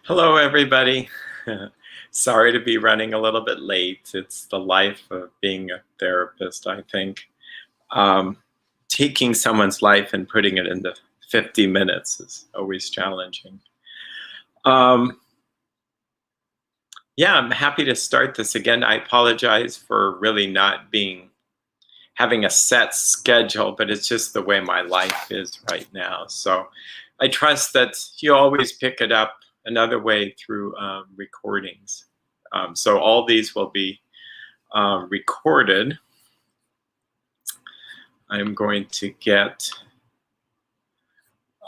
Hello, everybody. Sorry to be running a little bit late. It's the life of being a therapist, I think. Um, Taking someone's life and putting it into 50 minutes is always challenging. Um, yeah, I'm happy to start this again. I apologize for really not having a set schedule, but it's just the way my life is right now. So I trust that you always pick it up another way through recordings. So all these will be recorded. I'm going to get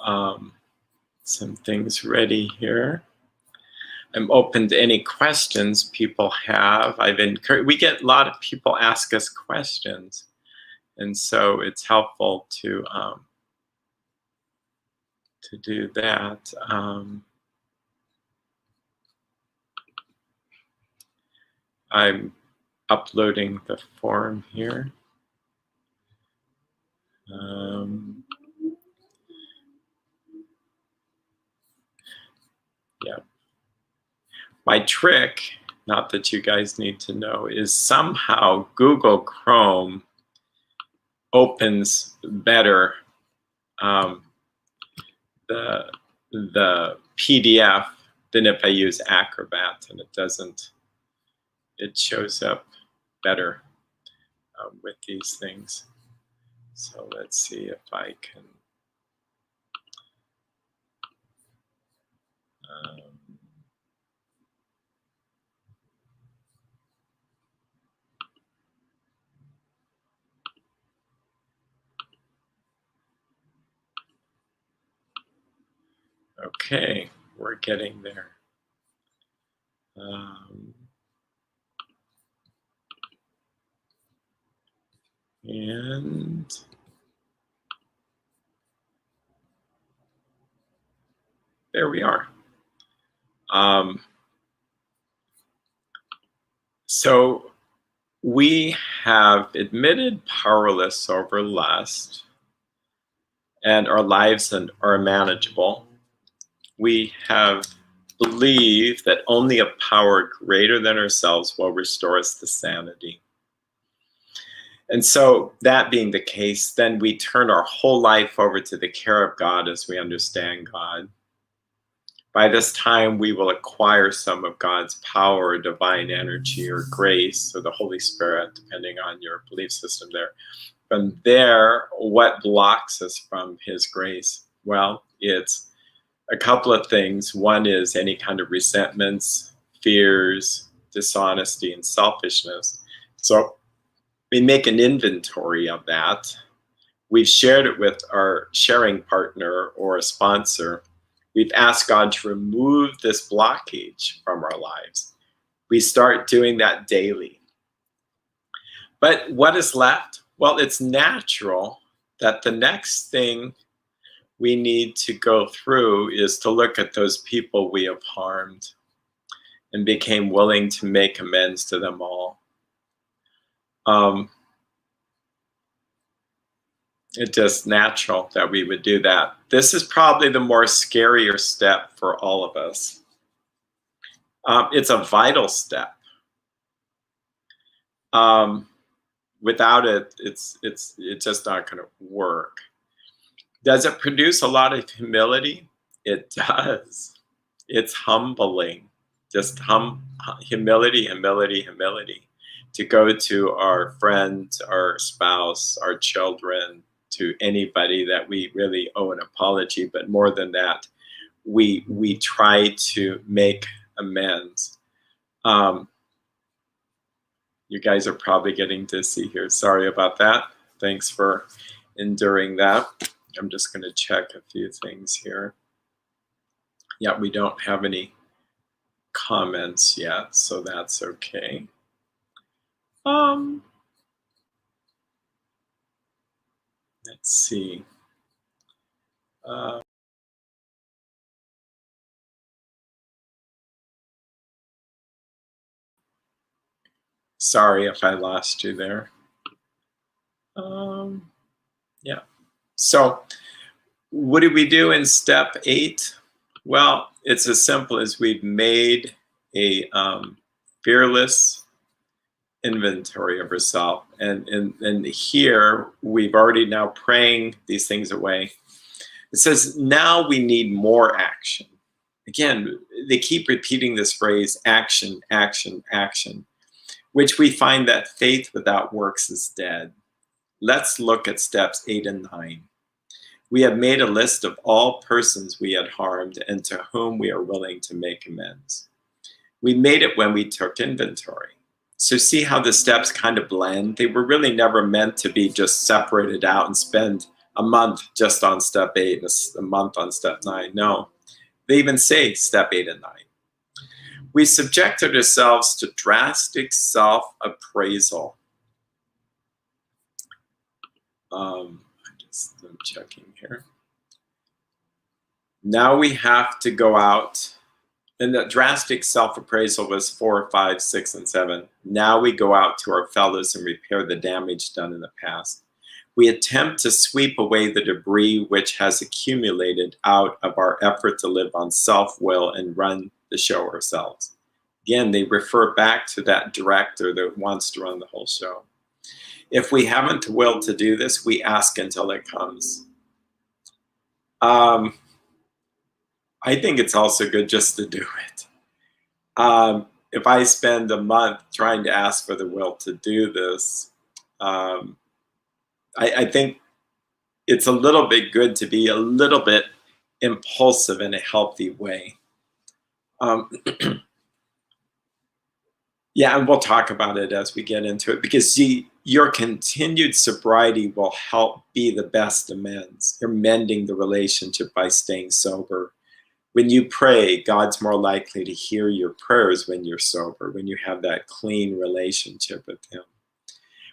some things ready here. I'm open to any questions people have. We get a lot of people ask us questions, and so it's helpful to do that. I'm uploading the form here. Yeah. My trick, not that you guys need to know, is somehow Google Chrome opens better the PDF than if I use Acrobat, and it shows up better with these things. So let's see if I can. Okay, we're getting there. And there we are. So we have admitted powerless over lust, and our lives are manageable. We have believed that only a power greater than ourselves will restore us to sanity. And so, that being the case, then we turn our whole life over to the care of God as we understand God. By this time, we will acquire some of God's power, divine energy, or grace, or the Holy Spirit, depending on your belief system there. From there, what blocks us from His grace? Well, it's a couple of things. One is any kind of resentments, fears, dishonesty, and selfishness. So we make an inventory of that. We've shared it with our sharing partner or a sponsor. We've asked God to remove this blockage from our lives. We start doing that daily. But what is left? Well, it's natural that the next thing we need to go through is to look at those people we have harmed and became willing to make amends to them all. It's just natural that we would do that. This is probably the more scarier step for all of us. It's a vital step. Without it, it's just not going to work. Does it produce a lot of humility? It does. It's humbling. Just humility, humility, humility. To go to our friends, our spouse, our children, to anybody that we really owe an apology, but more than that, we try to make amends. You guys are probably getting dizzy here. Sorry about that. Thanks for enduring that. I'm just going to check a few things here. Yeah, we don't have any comments yet, so that's okay. Let's see. Sorry if I lost you there. Yeah. So what did we do in step 8? Well, it's as simple as we've made a fearless inventory of ourselves. And here we've already now praying these things away. It says now we need more action. Again, they keep repeating this phrase action, action, action, which we find that faith without works is dead. Let's look at steps 8 and 9. We have made a list of all persons we had harmed and to whom we are willing to make amends. We made it when we took inventory. So see how the steps kind of blend? They were really never meant to be just separated out and spend a month just on step 8 and a month on step 9. No, they even say step 8 and 9. We subjected ourselves to drastic self-appraisal. I'm checking here. Now we have to go out, and the drastic self-appraisal was 4, 5, 6, and 7. Now we go out to our fellows and repair the damage done in the past. We attempt to sweep away the debris which has accumulated out of our effort to live on self-will and run the show ourselves. Again, they refer back to that director that wants to run the whole show. If we haven't the will to do this, we ask until it comes. I think it's also good just to do it. If I spend a month trying to ask for the will to do this, I think it's a little bit good to be a little bit impulsive in a healthy way. Yeah, and we'll talk about it as we get into it, because your continued sobriety will help be the best amends. You're mending the relationship by staying sober. When you pray, God's more likely to hear your prayers when you're sober, when you have that clean relationship with Him.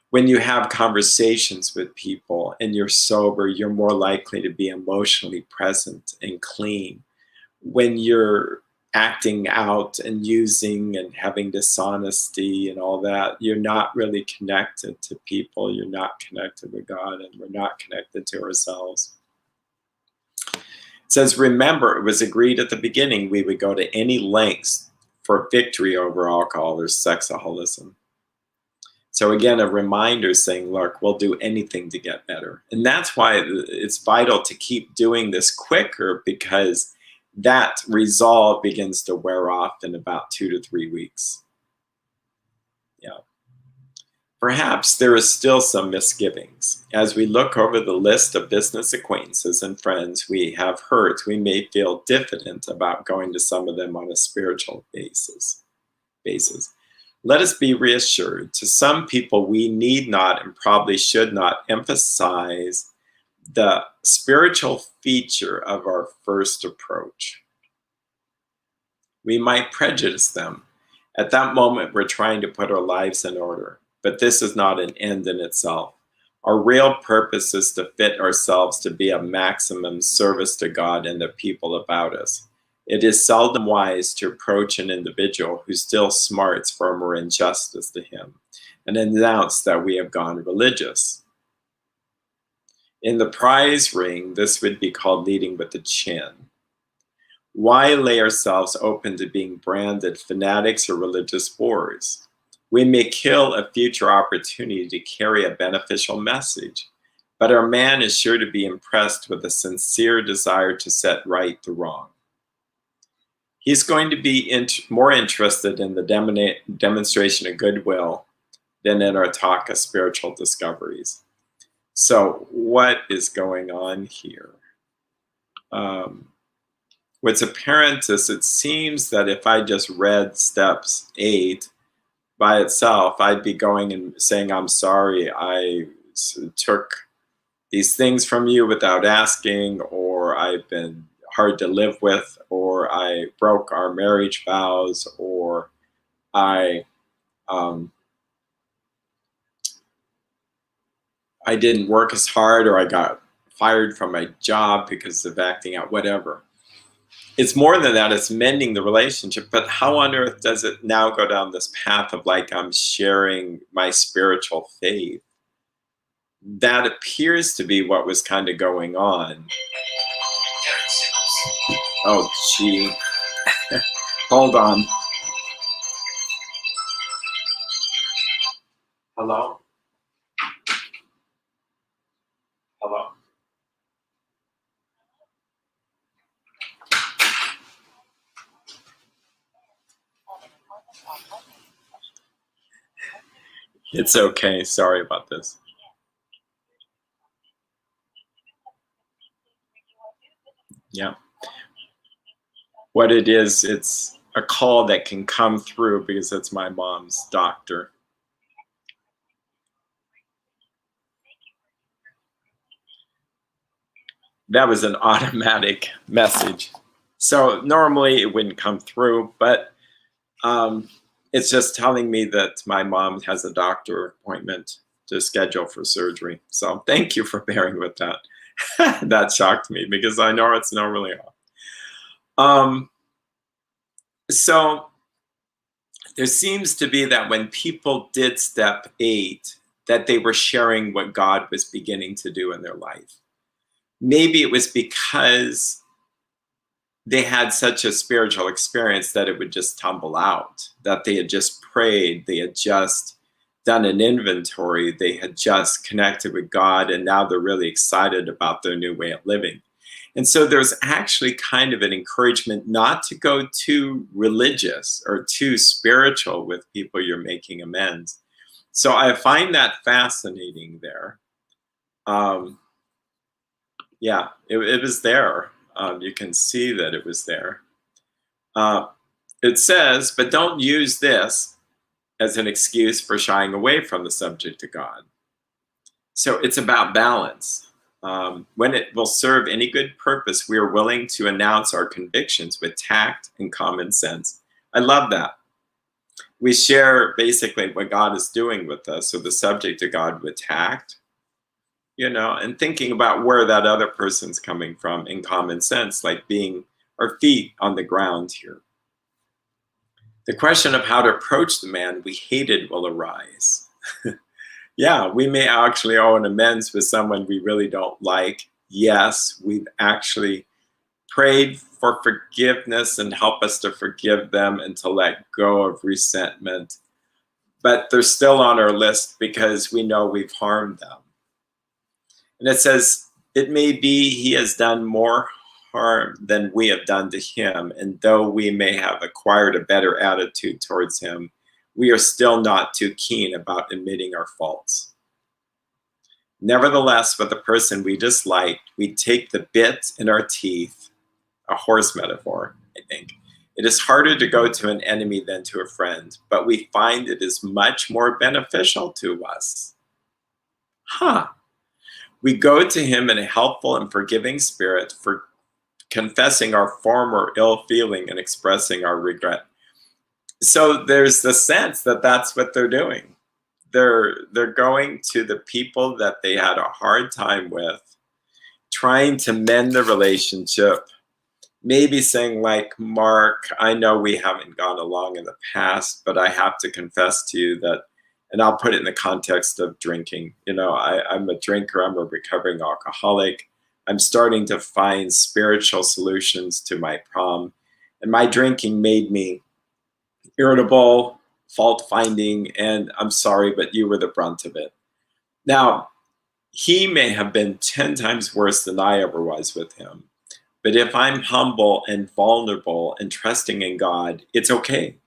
When you have conversations with people and you're sober, you're more likely to be emotionally present and clean. When you're acting out and using and having dishonesty and all that, you're not really connected to people, you're not connected with God, and we're not connected to ourselves. It says, remember, it was agreed at the beginning we would go to any lengths for victory over alcohol or sexaholism. So again, a reminder saying, look, we'll do anything to get better. And that's why it's vital to keep doing this quicker, because that resolve begins to wear off in about 2 to 3 weeks. Yeah. Perhaps there is still some misgivings. As we look over the list of business acquaintances and friends we have hurt, we may feel diffident about going to some of them on a spiritual basis. Let us be reassured. To some people, we need not and probably should not emphasize the spiritual feature of our first approach. We might prejudice them. At that moment, we're trying to put our lives in order, but this is not an end in itself. Our real purpose is to fit ourselves to be of maximum service to God and the people about us. It is seldom wise to approach an individual who still smarts from our injustice to him and announce that we have gone religious. In the prize ring, this would be called leading with the chin. Why lay ourselves open to being branded fanatics or religious bores? We may kill a future opportunity to carry a beneficial message, but our man is sure to be impressed with a sincere desire to set right the wrong. He's going to be more interested in the demonstration of goodwill than in our talk of spiritual discoveries. So what is going on here? What's apparent is it seems that if I just read steps 8 by itself, I'd be going and saying, I'm sorry, I took these things from you without asking, or I've been hard to live with, or I broke our marriage vows, or I didn't work as hard, or I got fired from my job because of acting out, whatever. It's more than that, it's mending the relationship. But how on earth does it now go down this path of like I'm sharing my spiritual faith? That appears to be what was kind of going on. Oh, gee. Hold on. Hello? Hello? It's okay. Sorry about this. Yeah. What it is, it's a call that can come through because it's my mom's doctor. That was an automatic message. So normally it wouldn't come through, but um, it's just telling me that my mom has a doctor appointment to schedule for surgery. So thank you for bearing with that. That shocked me because I know it's normally off. Um, so there seems to be that when people did step 8, that they were sharing what God was beginning to do in their life. Maybe it was because they had such a spiritual experience that it would just tumble out, that they had just prayed, they had just done an inventory, they had just connected with God, and now they're really excited about their new way of living. And so there's actually kind of an encouragement not to go too religious or too spiritual with people you're making amends. So I find that fascinating there. Um, yeah, it was there. You can see that it was there. Uh, it says, but don't use this as an excuse for shying away from the subject of God. So it's about balance. When it will serve any good purpose, we are willing to announce our convictions with tact and common sense. I love that. We share basically what God is doing with us, so the subject of God with tact, and thinking about where that other person's coming from in common sense, like being our feet on the ground here. The question of how to approach the man we hated will arise. Yeah, we may actually owe an amends with someone we really don't like. Yes, we've actually prayed for forgiveness and help us to forgive them and to let go of resentment. But they're still on our list because we know we've harmed them. And it says, it may be he has done more harm than we have done to him. And though we may have acquired a better attitude towards him, we are still not too keen about admitting our faults. Nevertheless, with the person we dislike, we take the bit in our teeth, a horse metaphor, I think. It is harder to go to an enemy than to a friend, but we find it is much more beneficial to us. Huh. We go to him in a helpful and forgiving spirit, for confessing our former ill feeling and expressing our regret. So there's the sense that that's what they're doing. They're going to the people that they had a hard time with, trying to mend the relationship, maybe saying like, Mark, I know we haven't gone along in the past, but I have to confess to you that, and I'll put it in the context of drinking. I'm a drinker, I'm a recovering alcoholic. I'm starting to find spiritual solutions to my problem. And my drinking made me irritable, fault finding, and I'm sorry, but you were the brunt of it. Now, he may have been 10 times worse than I ever was with him. But if I'm humble and vulnerable and trusting in God, it's okay.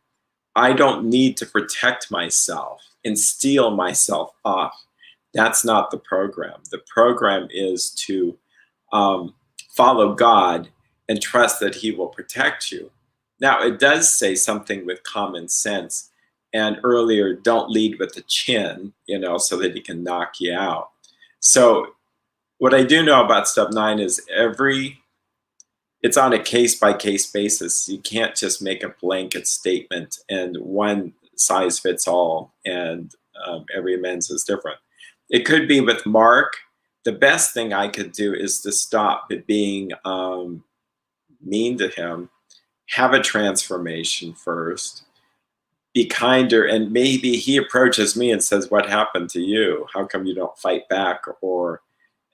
I don't need to protect myself and steal myself off. That's not the program. The program is to follow God and trust that he will protect you. Now, it does say something with common sense. And earlier, don't lead with the chin, so that he can knock you out. So what I do know about step 9 is it's on a case by case basis. You can't just make a blanket statement and one size fits all, and every amends is different. It could be with Mark. The best thing I could do is to stop being mean to him, have a transformation first, be kinder, and maybe he approaches me and says, what happened to you? How come you don't fight back?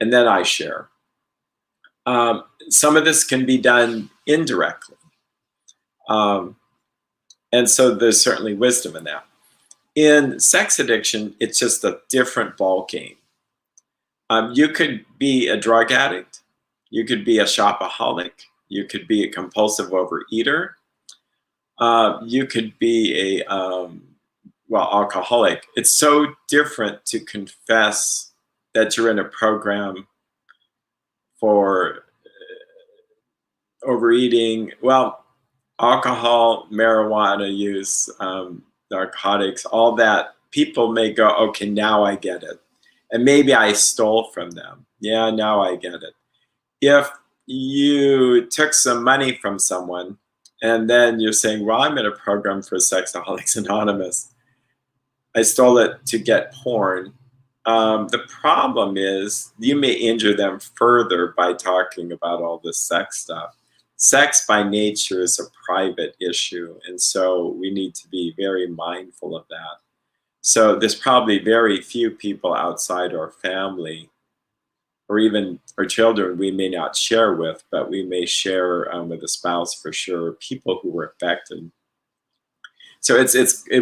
And then I share. Some of this can be done indirectly. And so there's certainly wisdom in that. In sex addiction, it's just a different ball game. You could be a drug addict. You could be a shopaholic. You could be a compulsive overeater. You could be a, alcoholic. It's so different to confess that you're in a program for overeating. Well, alcohol, marijuana use, narcotics, all that. People may go, okay, now I get it. And maybe I stole from them. Yeah, now I get it. If you took some money from someone and then you're saying, well, I'm in a program for Sexaholics Anonymous, I stole it to get porn. The problem is you may injure them further by talking about all this sex stuff. Sex by nature is a private issue, and so we need to be very mindful of that. So there's probably very few people outside our family or even our children we may not share with, but we may share with a spouse for sure, people who were affected. So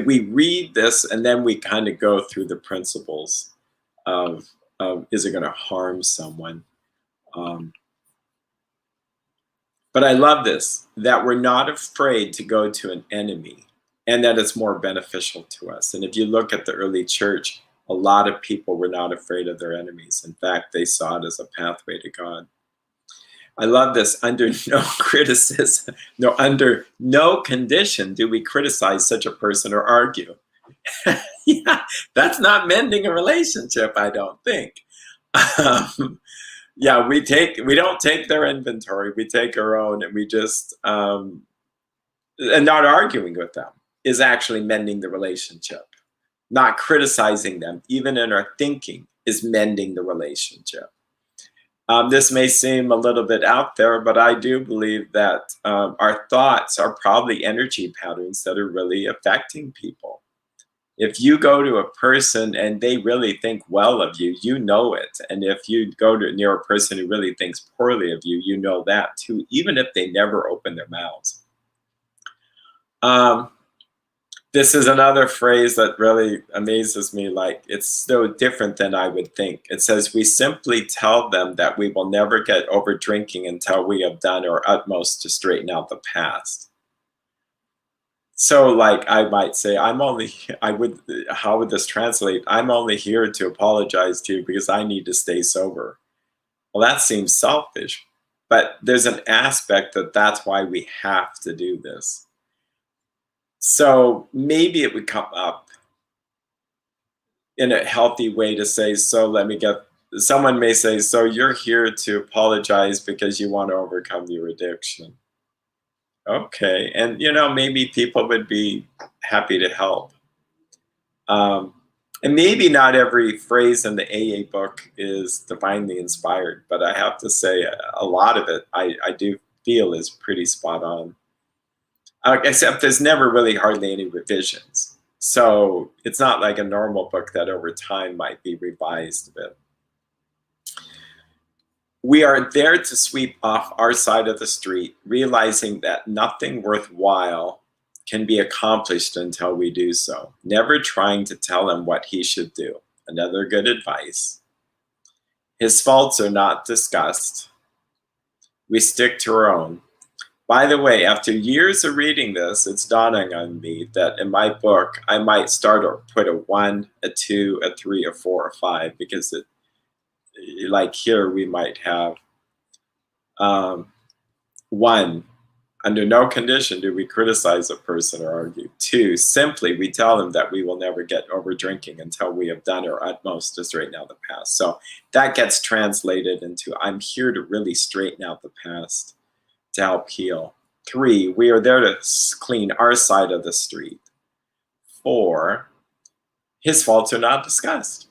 we read this and then we kind of go through the principles of is it going to harm someone? But I love this, that we're not afraid to go to an enemy and that it's more beneficial to us. And if you look at the early church, a lot of people were not afraid of their enemies. In fact, they saw it as a pathway to God. I love this. Under no criticism, under no condition do we criticize such a person or argue. Yeah, that's not mending a relationship, I don't think. Yeah, we don't take their inventory, we take our own, and we just and not arguing with them is actually mending the relationship. Not criticizing them, even in our thinking, is mending the relationship. This may seem a little bit out there, but I do believe that our thoughts are probably energy patterns that are really affecting people. If you go to a person and they really think well of you, you know it. And if you go near a person who really thinks poorly of you, you know that too, even if they never open their mouths. This is another phrase that really amazes me. Like, it's so different than I would think. It says, we simply tell them that we will never get over drinking until we have done our utmost to straighten out the past. So like I might say, how would this translate? I'm only here to apologize to you because I need to stay sober. Well, that seems selfish, but there's an aspect that's why we have to do this. So maybe it would come up in a healthy way to say, someone may say, so you're here to apologize because you want to overcome your addiction. Okay, and maybe people would be happy to help. And maybe not every phrase in the AA book is divinely inspired, but I have to say a lot of it I do feel is pretty spot on. Except there's never really hardly any revisions. So it's not like a normal book that over time might be revised a bit. We are there to sweep off our side of the street, realizing that nothing worthwhile can be accomplished until we do so. Never trying to tell him what he should do. Another good advice. His faults are not discussed. We stick to our own. By the way, after years of reading this, it's dawning on me that in my book, I might start or put a 1, a 2, a 3, a 4, a 5, because like here we might have 1, under no condition do we criticize a person or argue. 2, simply we tell them that we will never get over drinking until we have done our utmost to straighten out the past. So that gets translated into, I'm here to really straighten out the past, to help heal. 3, we are there to clean our side of the street. 4, his faults are not discussed.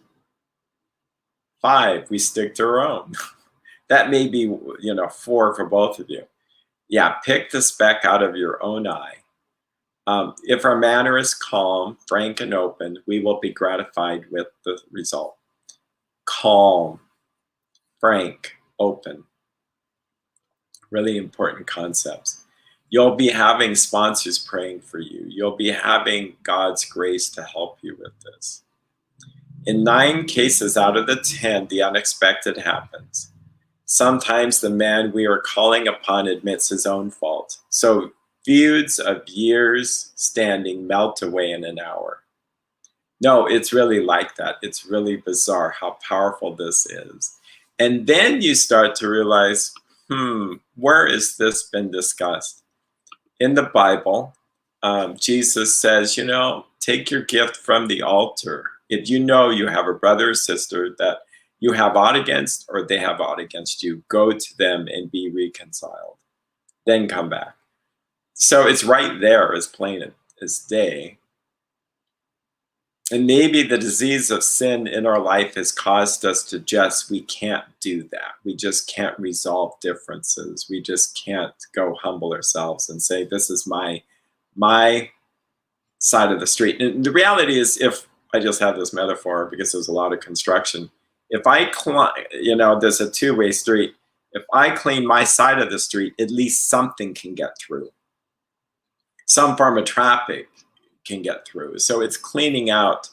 5, we stick to our own. That may be 4 for both of you. Yeah, pick the speck out of your own eye. If our manner is calm, frank, and open, we will be gratified with the result. Calm, frank, open. Really important concepts. You'll be having sponsors praying for you. You'll be having God's grace to help you with this. In 9 cases out of the 10, the unexpected happens. Sometimes the man we are calling upon admits his own fault. So feuds of years standing melt away in an hour. No, it's really like that. It's really bizarre how powerful this is. And then you start to realize, where has this been discussed? In the Bible, Jesus says, take your gift from the altar. If you know you have a brother or sister that you have ought against, or they have ought against you, go to them and be reconciled. Then come back. So it's right there, as plain as day. And maybe the disease of sin in our life has caused us to we can't do that. We just can't resolve differences. We just can't go humble ourselves and say, this is my side of the street. And the reality is, if I just have this metaphor because there's a lot of construction, if I there's a two-way street. If I clean my side of the street, at least something can get through. Some form of traffic can get through. So it's cleaning out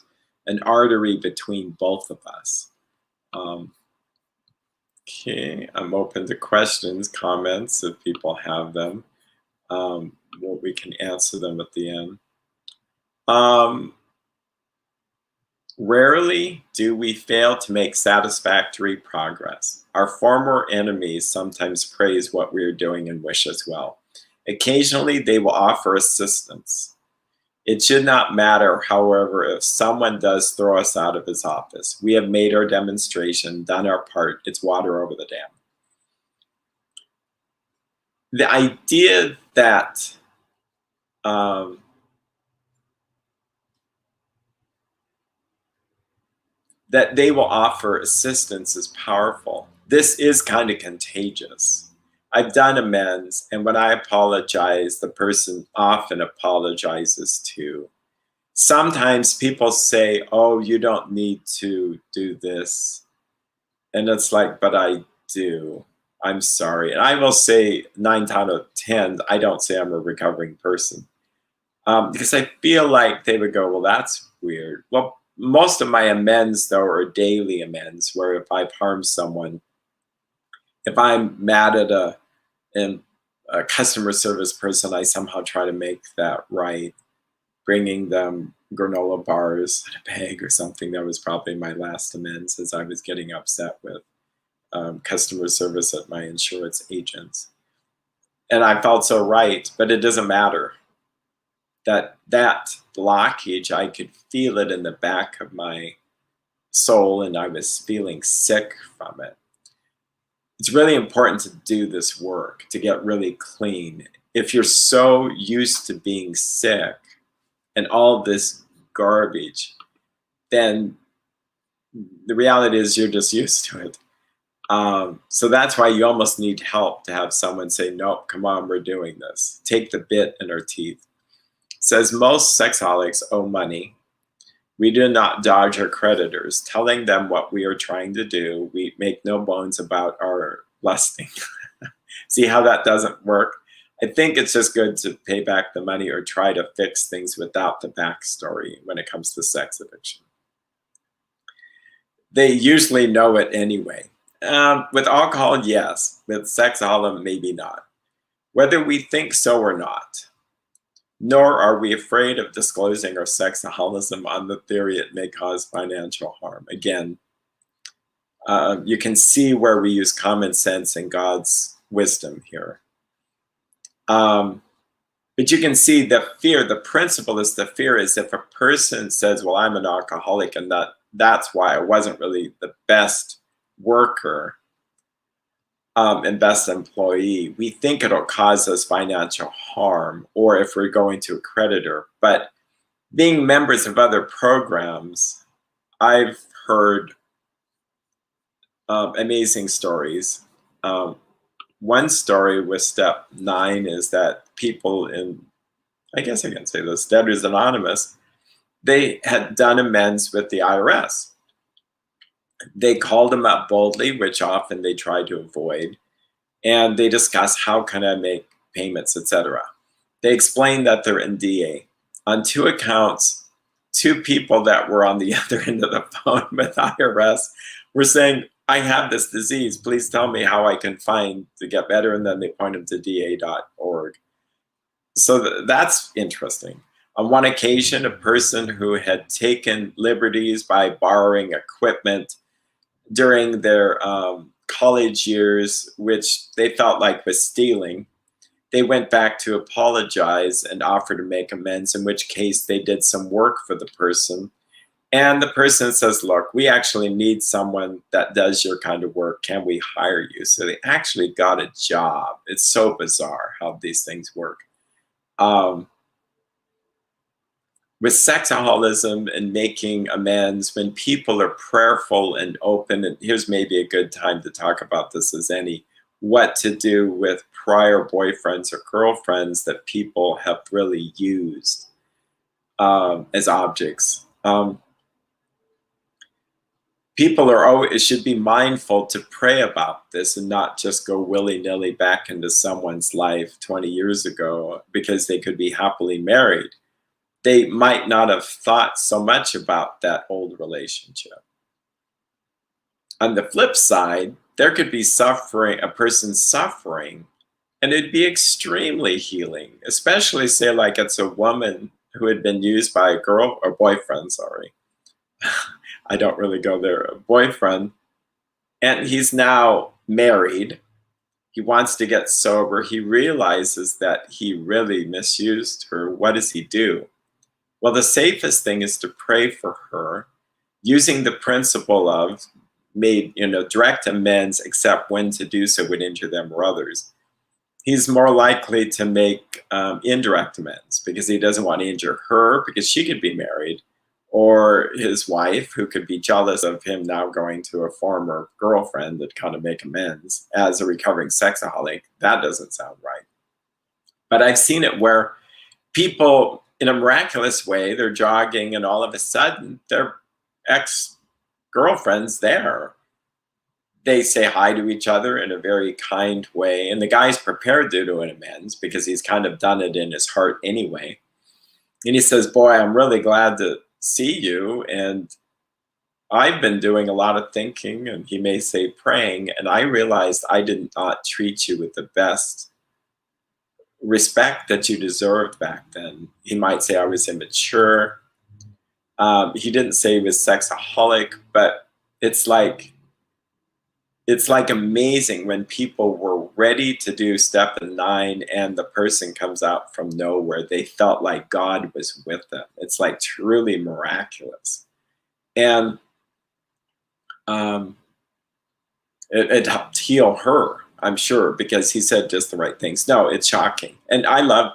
an artery between both of us. Okay, I'm open to questions, comments, if people have them. We can answer them at the end. Rarely do we fail to make satisfactory progress. Our former enemies sometimes praise what we are doing and wish us well. Occasionally, they will offer assistance. It should not matter, however, if someone does throw us out of his office. We have made our demonstration, done our part. It's water over the dam. The idea that that they will offer assistance is powerful. This is kind of contagious. I've done amends, and when I apologize, the person often apologizes too. Sometimes people say, oh, you don't need to do this. And it's like, but I do. I'm sorry. And I will say 9 out of 10, I don't say I'm a recovering person. Because I feel like they would go, well, that's weird. Well, most of my amends, though, are daily amends, where if I've harmed someone, if I'm mad at a customer service person, I somehow try to make that right. Bringing them granola bars in a bag or something. That was probably my last amends, as I was getting upset with customer service at my insurance agents. And I felt so right, but it doesn't matter. That blockage, I could feel it in the back of my soul, and I was feeling sick from it. It's really important to do this work, to get really clean. If you're so used to being sick and all this garbage, then the reality is you're just used to it. So that's why you almost need help, to have someone say, nope, come on, we're doing this. Take the bit in our teeth. It says most sexaholics owe money. We do not dodge our creditors, telling them what we are trying to do. We make no bones about our lusting. See how that doesn't work? I think it's just good to pay back the money or try to fix things without the backstory when it comes to sex addiction. They usually know it anyway. With alcohol, yes. With sexaholic, maybe not. Whether we think so or not. Nor are we afraid of disclosing our sexaholism on the theory it may cause financial harm. Again, you can see where we use common sense and God's wisdom here. But you can see the fear, the principle is the fear is if a person says, well, I'm an alcoholic and that's why I wasn't really the best worker and best employee, we think it'll cause us financial harm, or if we're going to a creditor. But being members of other programs, I've heard amazing stories. One story with step 9 is that people in, I guess I can say this, Debtors Anonymous, they had done amends with the IRS. They called them up boldly, which often they try to avoid. and they discuss how can I make payments, etc. They explain that they're in DA. On two accounts, two people that were on the other end of the phone with IRS were saying, I have this disease. Please tell me how I can find to get better. And then they point them to da.org. So that's interesting. On one occasion, a person who had taken liberties by borrowing equipment during their college years, which they felt like was stealing, they went back to apologize and offer to make amends, in which case they did some work for the person. And the person says, look, we actually need someone that does your kind of work. Can we hire you? So they actually got a job. It's so bizarre how these things work. Um, with sexaholism and making amends, when people are prayerful and open, and here's maybe a good time to talk about this as any, what to do with prior boyfriends or girlfriends that people have really used as objects. People are always should be mindful to pray about this and not just go willy-nilly back into someone's life 20 years ago because they could be happily married. They might not have thought so much about that old relationship. On the flip side, there could be suffering, a person suffering, and it'd be extremely healing, especially say like it's a woman who had been used by a girl or boyfriend, sorry. I don't really go there, a boyfriend, and he's now married. He wants to get sober. He realizes that he really misused her. What does he do? Well, the safest thing is to pray for her using the principle of direct amends, except when to do so would injure them or others. He's more likely to make indirect amends because he doesn't want to injure her because she could be married, or his wife who could be jealous of him now going to a former girlfriend that kind of make amends as a recovering sexaholic. That doesn't sound right. But I've seen it where people, in a miraculous way, they're jogging and all of a sudden their ex-girlfriend's there. They say hi to each other in a very kind way, and the guy's prepared to do an amends because he's kind of done it in his heart anyway. And he says, boy, I'm really glad to see you, and I've been doing a lot of thinking, and he may say praying, and I realized I did not treat you with the best respect that you deserved back then. He might say I was immature. He didn't say he was sexaholic, but it's like amazing when people were ready to do step 9 and the person comes out from nowhere. They felt like God was with them. It's like truly miraculous. And it helped heal her, I'm sure, because he said just the right things. No, it's shocking. And I love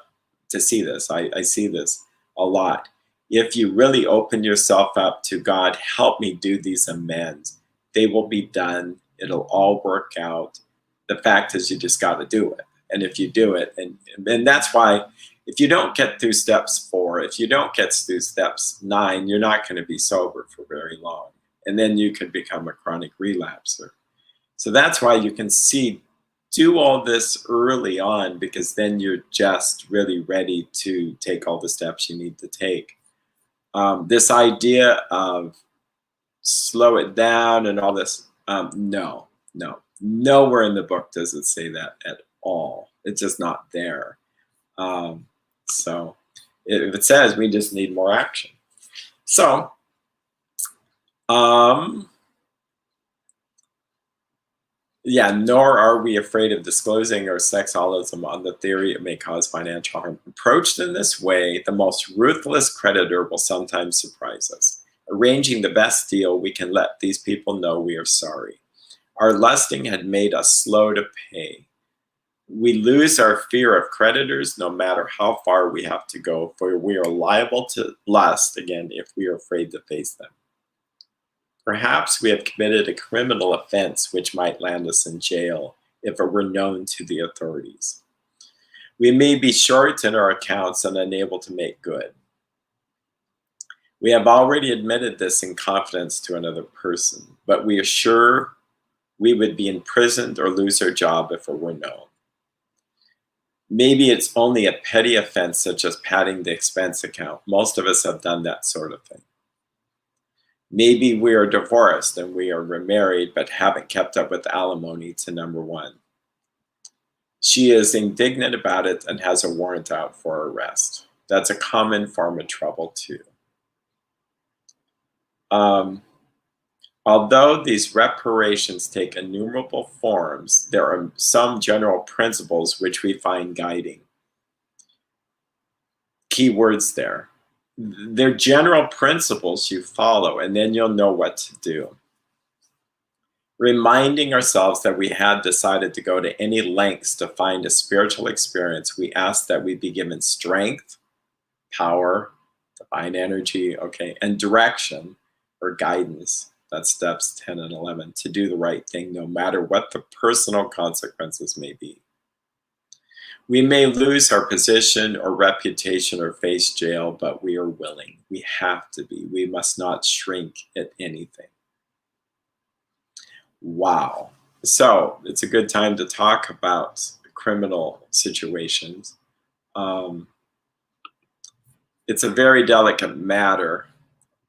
to see this. I see this a lot. If you really open yourself up to God, help me do these amends, they will be done. It'll all work out. The fact is you just got to do it. And if you do it, and that's why if you don't get through steps 4, if you don't get through steps 9, you're not going to be sober for very long. And then you could become a chronic relapser. So that's why you can do all this early on, because then you're just really ready to take all the steps you need to take. This idea of slow it down and all this, no, nowhere in the book does it say that at all. It's just not there. So if it says we just need more action. So, yeah, nor are we afraid of disclosing our sexholism on the theory it may cause financial harm. Approached in this way, the most ruthless creditor will sometimes surprise us. Arranging the best deal, we can let these people know we are sorry. Our lusting had made us slow to pay. We lose our fear of creditors no matter how far we have to go, for we are liable to lust again if we are afraid to face them. Perhaps we have committed a criminal offense which might land us in jail if it were known to the authorities. We may be short in our accounts and unable to make good. We have already admitted this in confidence to another person, but we are sure We would be imprisoned or lose our job if it were known. Maybe it's only a petty offense such as padding the expense account. Most of us have done that sort of thing. Maybe we are divorced and we are remarried but haven't kept up with alimony to number one. She is indignant about it and has a warrant out for arrest. That's a common form of trouble too. Although these reparations take innumerable forms, there are some general principles which we find guiding. Key words there. They're general principles you follow, and then you'll know what to do. Reminding ourselves that we had decided to go to any lengths to find a spiritual experience, we ask that we be given strength, power, divine energy, and direction or guidance. That's steps 10 and 11, to do the right thing no matter what the personal consequences may be. We may lose our position or reputation or face jail, but we are willing. We have to be. We must not shrink at anything. Wow. So it's a good time to talk about criminal situations. It's a very delicate matter,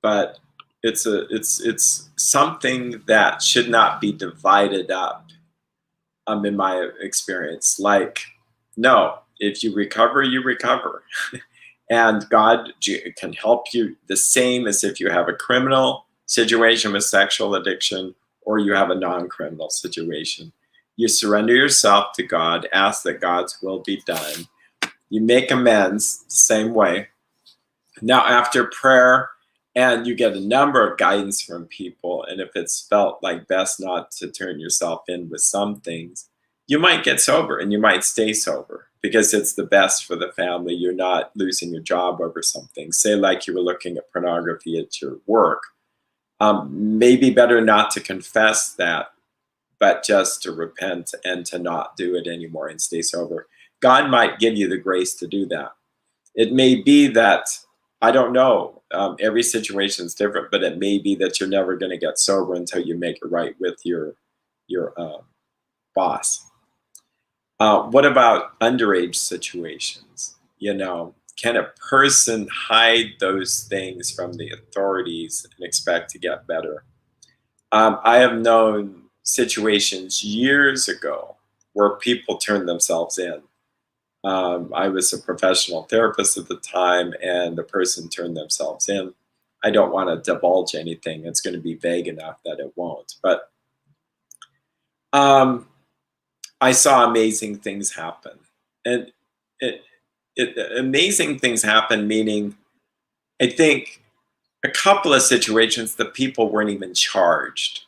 but it's something that should not be divided up, in my experience. Like, no, if you recover, you recover. And God can help you the same as if you have a criminal situation with sexual addiction or you have a non-criminal situation. You surrender yourself to God, ask that God's will be done. You make amends the same way. Now, after prayer, and you get a number of guidance from people, and if it's felt like best not to turn yourself in with some things, you might get sober and you might stay sober because it's the best for the family. You're not losing your job over something. Say like you were looking at pornography at your work. Maybe better not to confess that, but just to repent and to not do it anymore and stay sober. God might give you the grace to do that. It may be that, I don't know, every situation is different, but it may be that you're never going to get sober until you make it right with your boss. What about underage situations? Can a person hide those things from the authorities and expect to get better? I have known situations years ago where people turned themselves in. I was a professional therapist at the time, and the person turned themselves in. I don't want to divulge anything. It's going to be vague enough that it won't. But I saw amazing things happen. And amazing things happen, meaning I think a couple of situations the people weren't even charged.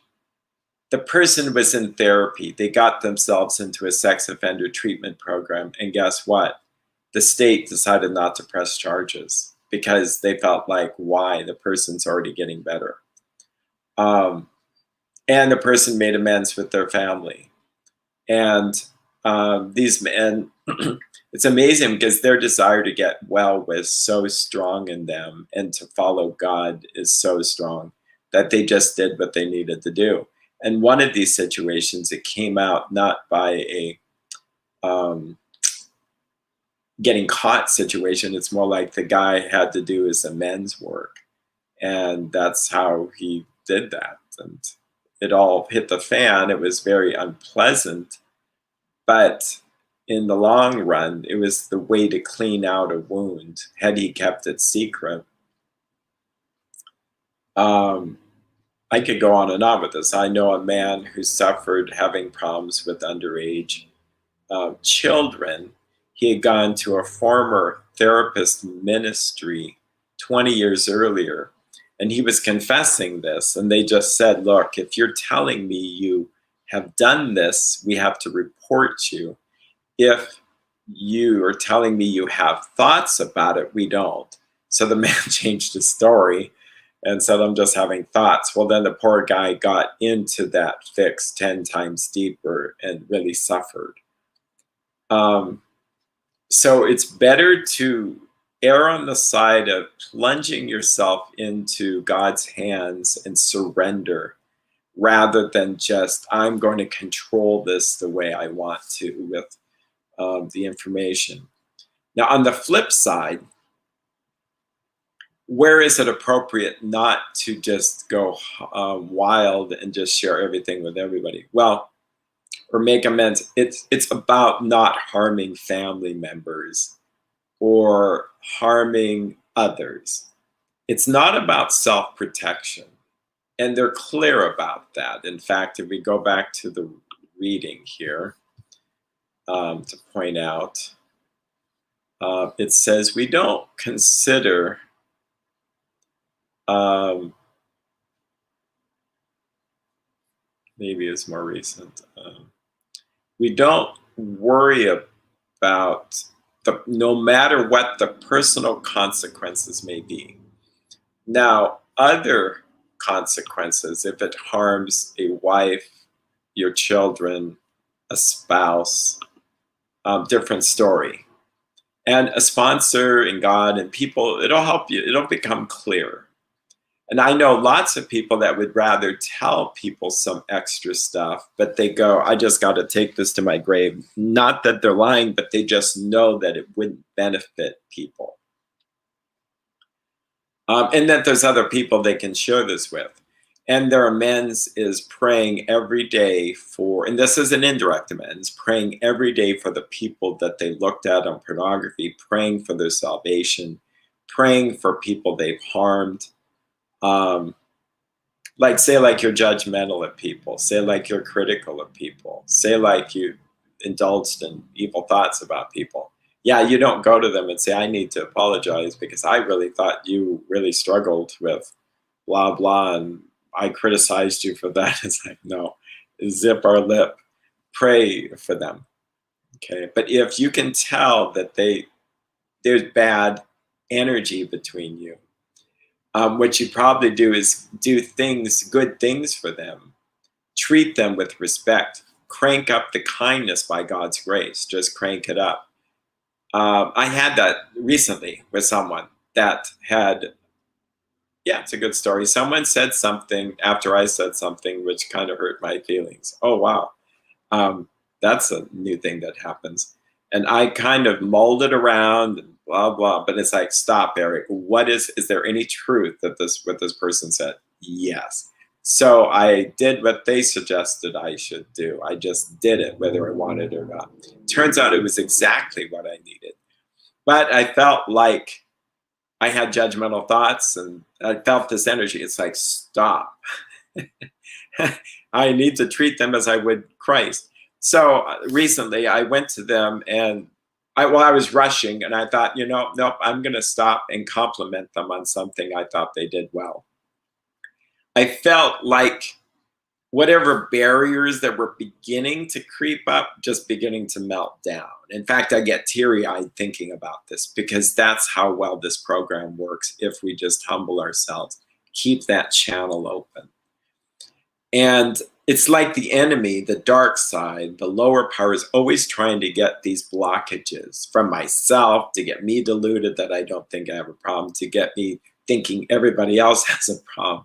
The person was in therapy. They got themselves into a sex offender treatment program. And guess what? The state decided not to press charges because they felt like, why? The person's already getting better. And the person made amends with their family. And these men, it's amazing because their desire to get well was so strong in them, and to follow God is so strong that they just did what they needed to do. And one of these situations, it came out not by a getting caught situation. It's more like the guy had to do his amends work. And that's how he did that. And it all hit the fan. It was very unpleasant. But in the long run, it was the way to clean out a wound. Had he kept it secret, I could go on and on with this. I know a man who suffered having problems with underage children. He had gone to a former therapist ministry 20 years earlier, and he was confessing this. And they just said, look, if you're telling me you have done this, we have to report you. If you are telling me you have thoughts about it, we don't. So the man changed his story and said, I'm just having thoughts. Well, then the poor guy got into that fix 10 times deeper and really suffered. So it's better to err on the side of plunging yourself into God's hands and surrender rather than just, I'm going to control this the way I want to with the information. Now, on the flip side, where is it appropriate not to just go wild and just share everything with everybody? Well, or make amends. It's about not harming family members or harming others. It's not about self-protection. And they're clear about that. In fact, if we go back to the reading here, to point out, it says we don't consider maybe it's more recent. We don't worry about no matter what the personal consequences may be. Now, other consequences, if it harms a wife, your children, a spouse, different story. And a sponsor and God and people, it'll help you, it'll become clear. And I know lots of people that would rather tell people some extra stuff, but they go, I just got to take this to my grave. Not that they're lying, but they just know that it wouldn't benefit people. And that there's other people they can share this with. And their amends is praying every day for, and this is an indirect amends, praying every day for the people that they looked at on pornography, praying for their salvation, praying for people they've harmed. Like say like you're judgmental of people, say like you're critical of people, say like you indulged in evil thoughts about people. Yeah, you don't go to them and say, I need to apologize because I really thought you really struggled with blah, blah, and I criticized you for that. It's like, no, zip our lip, pray for them. Okay, but if you can tell that there's bad energy between you, what you probably do is do things, good things for them, treat them with respect, crank up the kindness by God's grace, just crank it up. I had that recently with someone that had, yeah, it's a good story. Someone said something after I said something which kind of hurt my feelings. Oh, wow. That's a new thing that happens. And I kind of mulled it around and blah, blah. But it's like, stop, Eric. Is there any truth that what this person said? Yes. So I did what they suggested I should do. I just did it, whether I wanted it or not. Turns out it was exactly what I needed. But I felt like I had judgmental thoughts and I felt this energy. It's like, stop. I need to treat them as I would Christ. So recently I went to them and I was rushing and I thought, nope, I'm going to stop and compliment them on something I thought they did well. I felt like whatever barriers that were beginning to creep up, just beginning to melt down. In fact, I get teary-eyed thinking about this because that's how well this program works if we just humble ourselves, keep that channel open. And it's like the enemy, the dark side, the lower power is always trying to get these blockages from myself, to get me deluded that I don't think I have a problem, to get me thinking everybody else has a problem.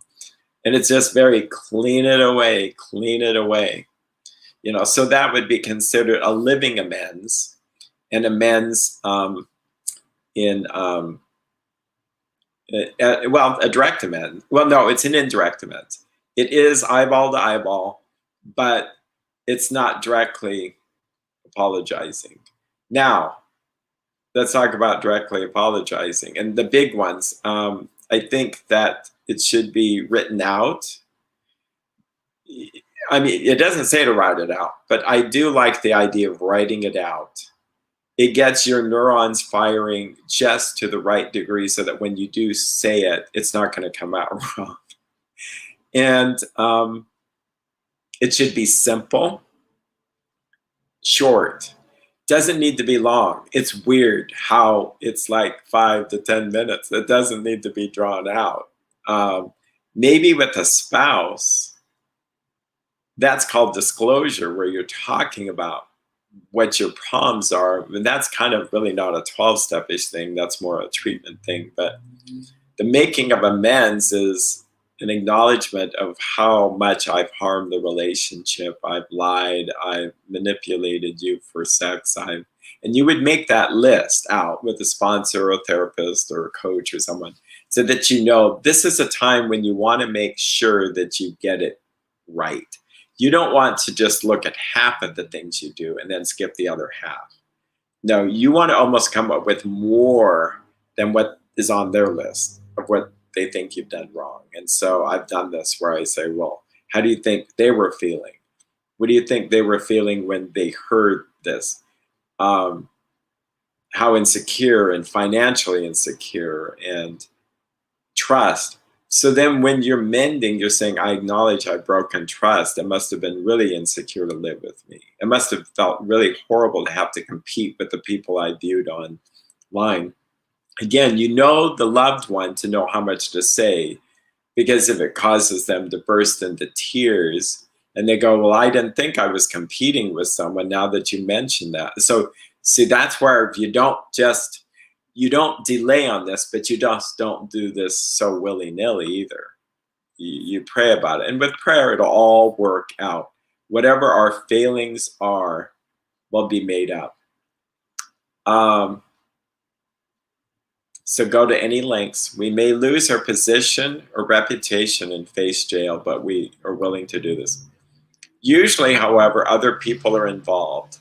And it's just very clean it away, clean it away. So that would be considered a living amends, and amends a direct amends. Well, no, it's an indirect amends. It is eyeball to eyeball, but it's not directly apologizing. Now, let's talk about directly apologizing. And the big ones, I think that it should be written out. I mean, it doesn't say to write it out, but I do like the idea of writing it out. It gets your neurons firing just to the right degree so that when you do say it, it's not going to come out wrong. And it should be simple, short. Doesn't need to be long. It's weird how it's like 5 to 10 minutes. It doesn't need to be drawn out. Maybe with a spouse, that's called disclosure, where you're talking about what your problems are. And that's kind of really not a 12-step-ish thing. That's more a treatment thing. But the making of amends is an acknowledgement of how much I've harmed the relationship. I've lied. I've manipulated you for sex. And you would make that list out with a sponsor or a therapist or a coach or someone so that you know this is a time when you want to make sure that you get it right. You don't want to just look at half of the things you do and then skip the other half. No, you want to almost come up with more than what is on their list of what they think you've done wrong. And so I've done this where I say, well, how do you think they were feeling? What do you think they were feeling when they heard this? Um, how insecure and financially insecure and trust. So then when you're mending, you're saying, I acknowledge I've broken trust. It must have been really insecure to live with me. It must have felt really horrible to have to compete with the people I viewed online. Again, you know the loved one to know how much to say, because if it causes them to burst into tears and they go, well, I didn't think I was competing with someone now that you mentioned that. So see, that's where you don't delay on this, but you just don't do this so willy-nilly either. You pray about it. And with prayer, it'll all work out. Whatever our failings are will be made up. So go to any lengths. We may lose our position or reputation and face jail, but we are willing to do this. Usually, however, other people are involved.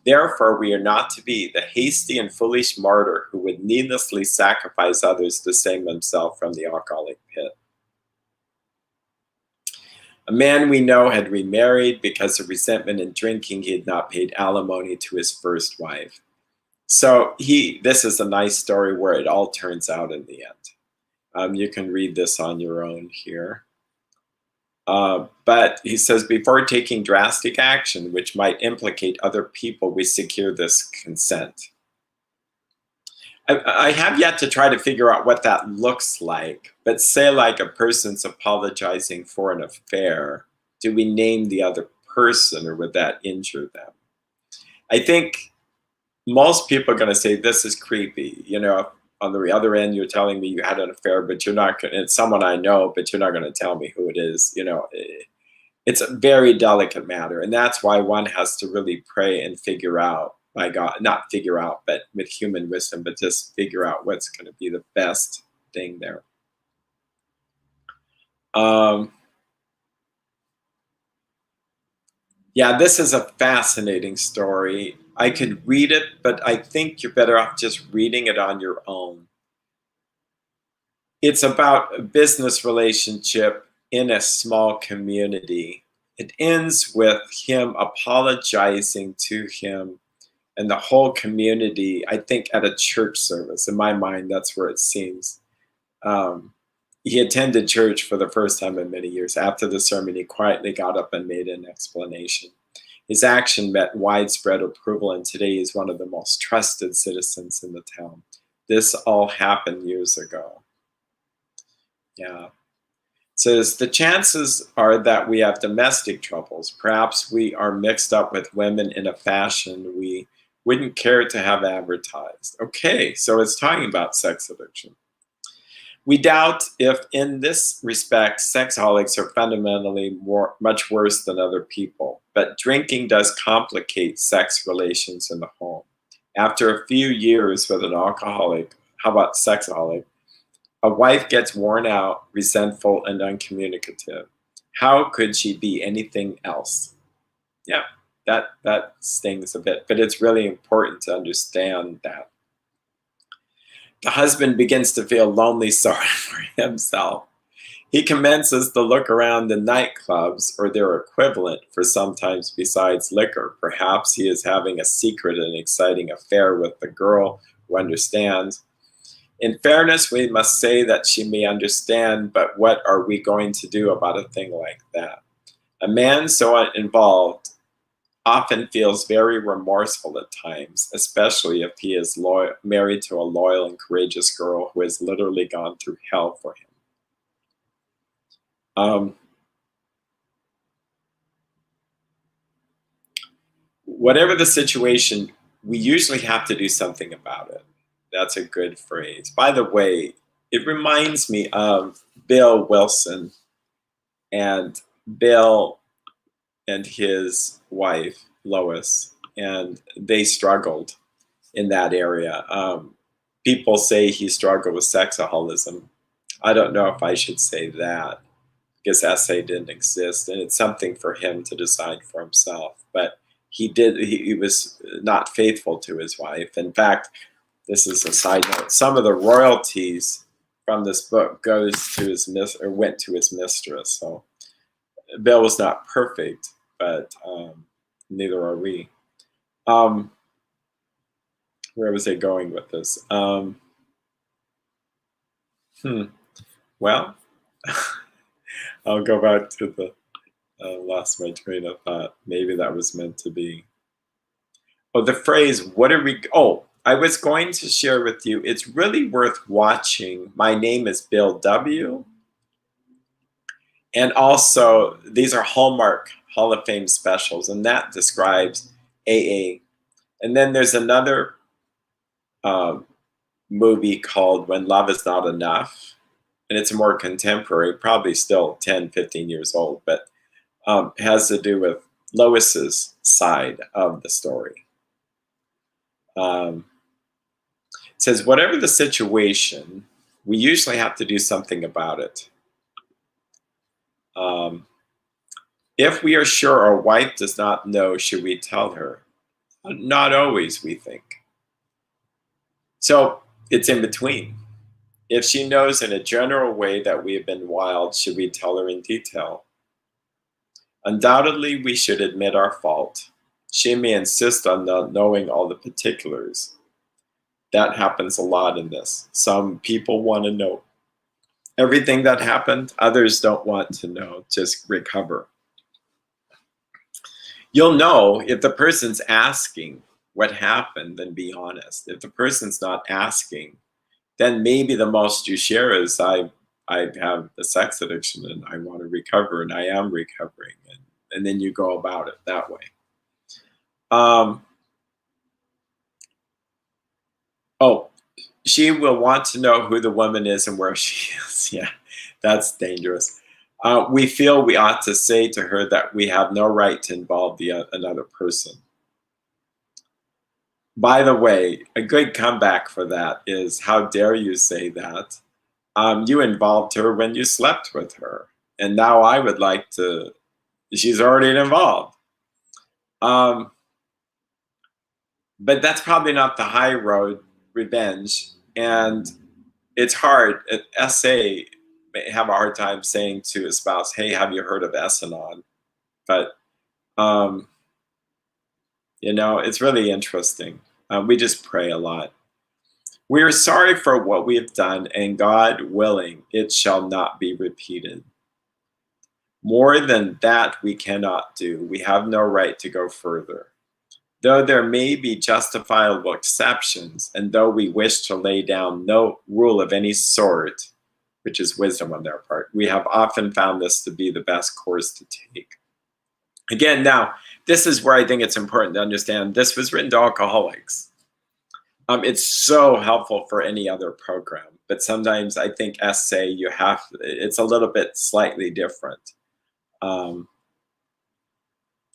Therefore, we are not to be the hasty and foolish martyr who would needlessly sacrifice others to save himself from the alcoholic pit. A man we know had remarried because of resentment and drinking. He had not paid alimony to his first wife. So this is a nice story where it all turns out in the end. You can read this on your own here. But he says, before taking drastic action, which might implicate other people, we secure this consent. I have yet to try to figure out what that looks like, but say like a person's apologizing for an affair, do we name the other person or would that injure them? I think most people are going to say, this is creepy. You know, on the other end, you're telling me you had an affair, but you're not going to, it's someone I know, but you're not going to tell me who it is. You know, it's a very delicate matter. And that's why one has to really pray and figure out, by God, not figure out, but with human wisdom, but just figure out what's going to be the best thing there. Yeah, this is a fascinating story. I could read it, but I think you're better off just reading it on your own. It's about a business relationship in a small community. It ends with him apologizing to him and the whole community, I think at a church service. In my mind, that's where it seems. He attended church for the first time in many years. After the sermon, he quietly got up and made an explanation. His action met widespread approval, and today he's one of the most trusted citizens in the town. This all happened years ago. Yeah. It says, the chances are that we have domestic troubles. Perhaps we are mixed up with women in a fashion we wouldn't care to have advertised. Okay, so it's talking about sex addiction. We doubt if, in this respect, sexaholics are fundamentally much worse than other people, but drinking does complicate sex relations in the home. After a few years with an alcoholic, how about sexaholic, a wife gets worn out, resentful, and uncommunicative. How could she be anything else? Yeah, that stings a bit, but it's really important to understand that. The husband begins to feel lonely, sorry for himself. He commences to look around the nightclubs or their equivalent for sometimes besides liquor. Perhaps he is having a secret and exciting affair with the girl who understands. In fairness, we must say that she may understand, but what are we going to do about a thing like that? A man so involved often feels very remorseful at times, especially if he is married to a loyal and courageous girl who has literally gone through hell for him. Whatever the situation, we usually have to do something about it. That's a good phrase. By the way, it reminds me of Bill Wilson. and Bill and his wife, Lois, and they struggled in that area. People say he struggled with sexaholism. I don't know if I should say that because SA didn't exist, and it's something for him to decide for himself. But he was not faithful to his wife. In fact, this is a side note. Some of the royalties from this book went to his mistress. So Bill was not perfect, but neither are we. Where was I going with this? Well, I'll go back to the lost my train of thought. Maybe that was meant to be. Oh, the phrase, what are we? Oh, I was going to share with you, it's really worth watching. My Name is Bill W. And also, these are Hallmark Hall of Fame specials, and that describes AA. And then there's another movie called When Love Is Not Enough. And it's more contemporary, probably still 10, 15 years old, but has to do with Lois's side of the story. It says, whatever the situation, we usually have to do something about it. If we are sure our wife does not know, should we tell her? Not always, we think. So it's in between. If she knows in a general way that we have been wild, should we tell her in detail? Undoubtedly, we should admit our fault. She may insist on not knowing all the particulars. That happens a lot in this. Some people want to know everything that happened. Others don't want to know, just recover. You'll know if the person's asking what happened, then be honest. If the person's not asking, then maybe the most you share is I have a sex addiction and I want to recover and I am recovering. And then you go about it that way. She will want to know who the woman is and where she is. Yeah, that's dangerous. We feel we ought to say to her that we have no right to involve another person. By the way, a good comeback for that is, how dare you say that? You involved her when you slept with her. And now I would like to, she's already involved. But that's probably not the high road, revenge. And it's hard. SA may have a hard time saying to a spouse, hey, have you heard of Essanon? But, it's really interesting. We just pray a lot. We are sorry for what we have done, and God willing, it shall not be repeated. More than that we cannot do. We have no right to go further. Though there may be justifiable exceptions, and though we wish to lay down no rule of any sort, which is wisdom on their part, we have often found this to be the best course to take. Again, now, this is where I think it's important to understand this was written to alcoholics. It's so helpful for any other program, but sometimes I think SA, it's a little bit slightly different.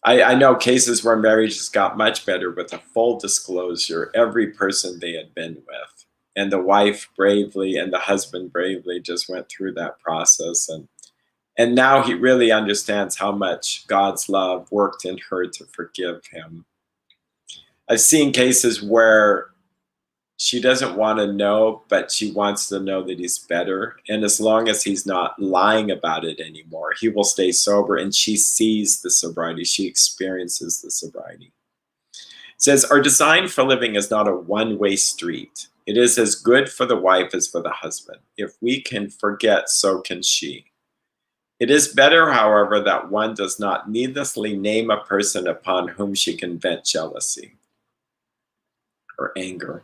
I know cases where marriages got much better with a full disclosure, every person they had been with. And the wife bravely and the husband bravely just went through that process. And now he really understands how much God's love worked in her to forgive him. I've seen cases where she doesn't want to know, but she wants to know that he's better. And as long as he's not lying about it anymore, he will stay sober. And she sees the sobriety. She experiences the sobriety. It says, our design for living is not a one-way street. It is as good for the wife as for the husband. If we can forget, so can she. It is better, however, that one does not needlessly name a person upon whom she can vent jealousy or anger.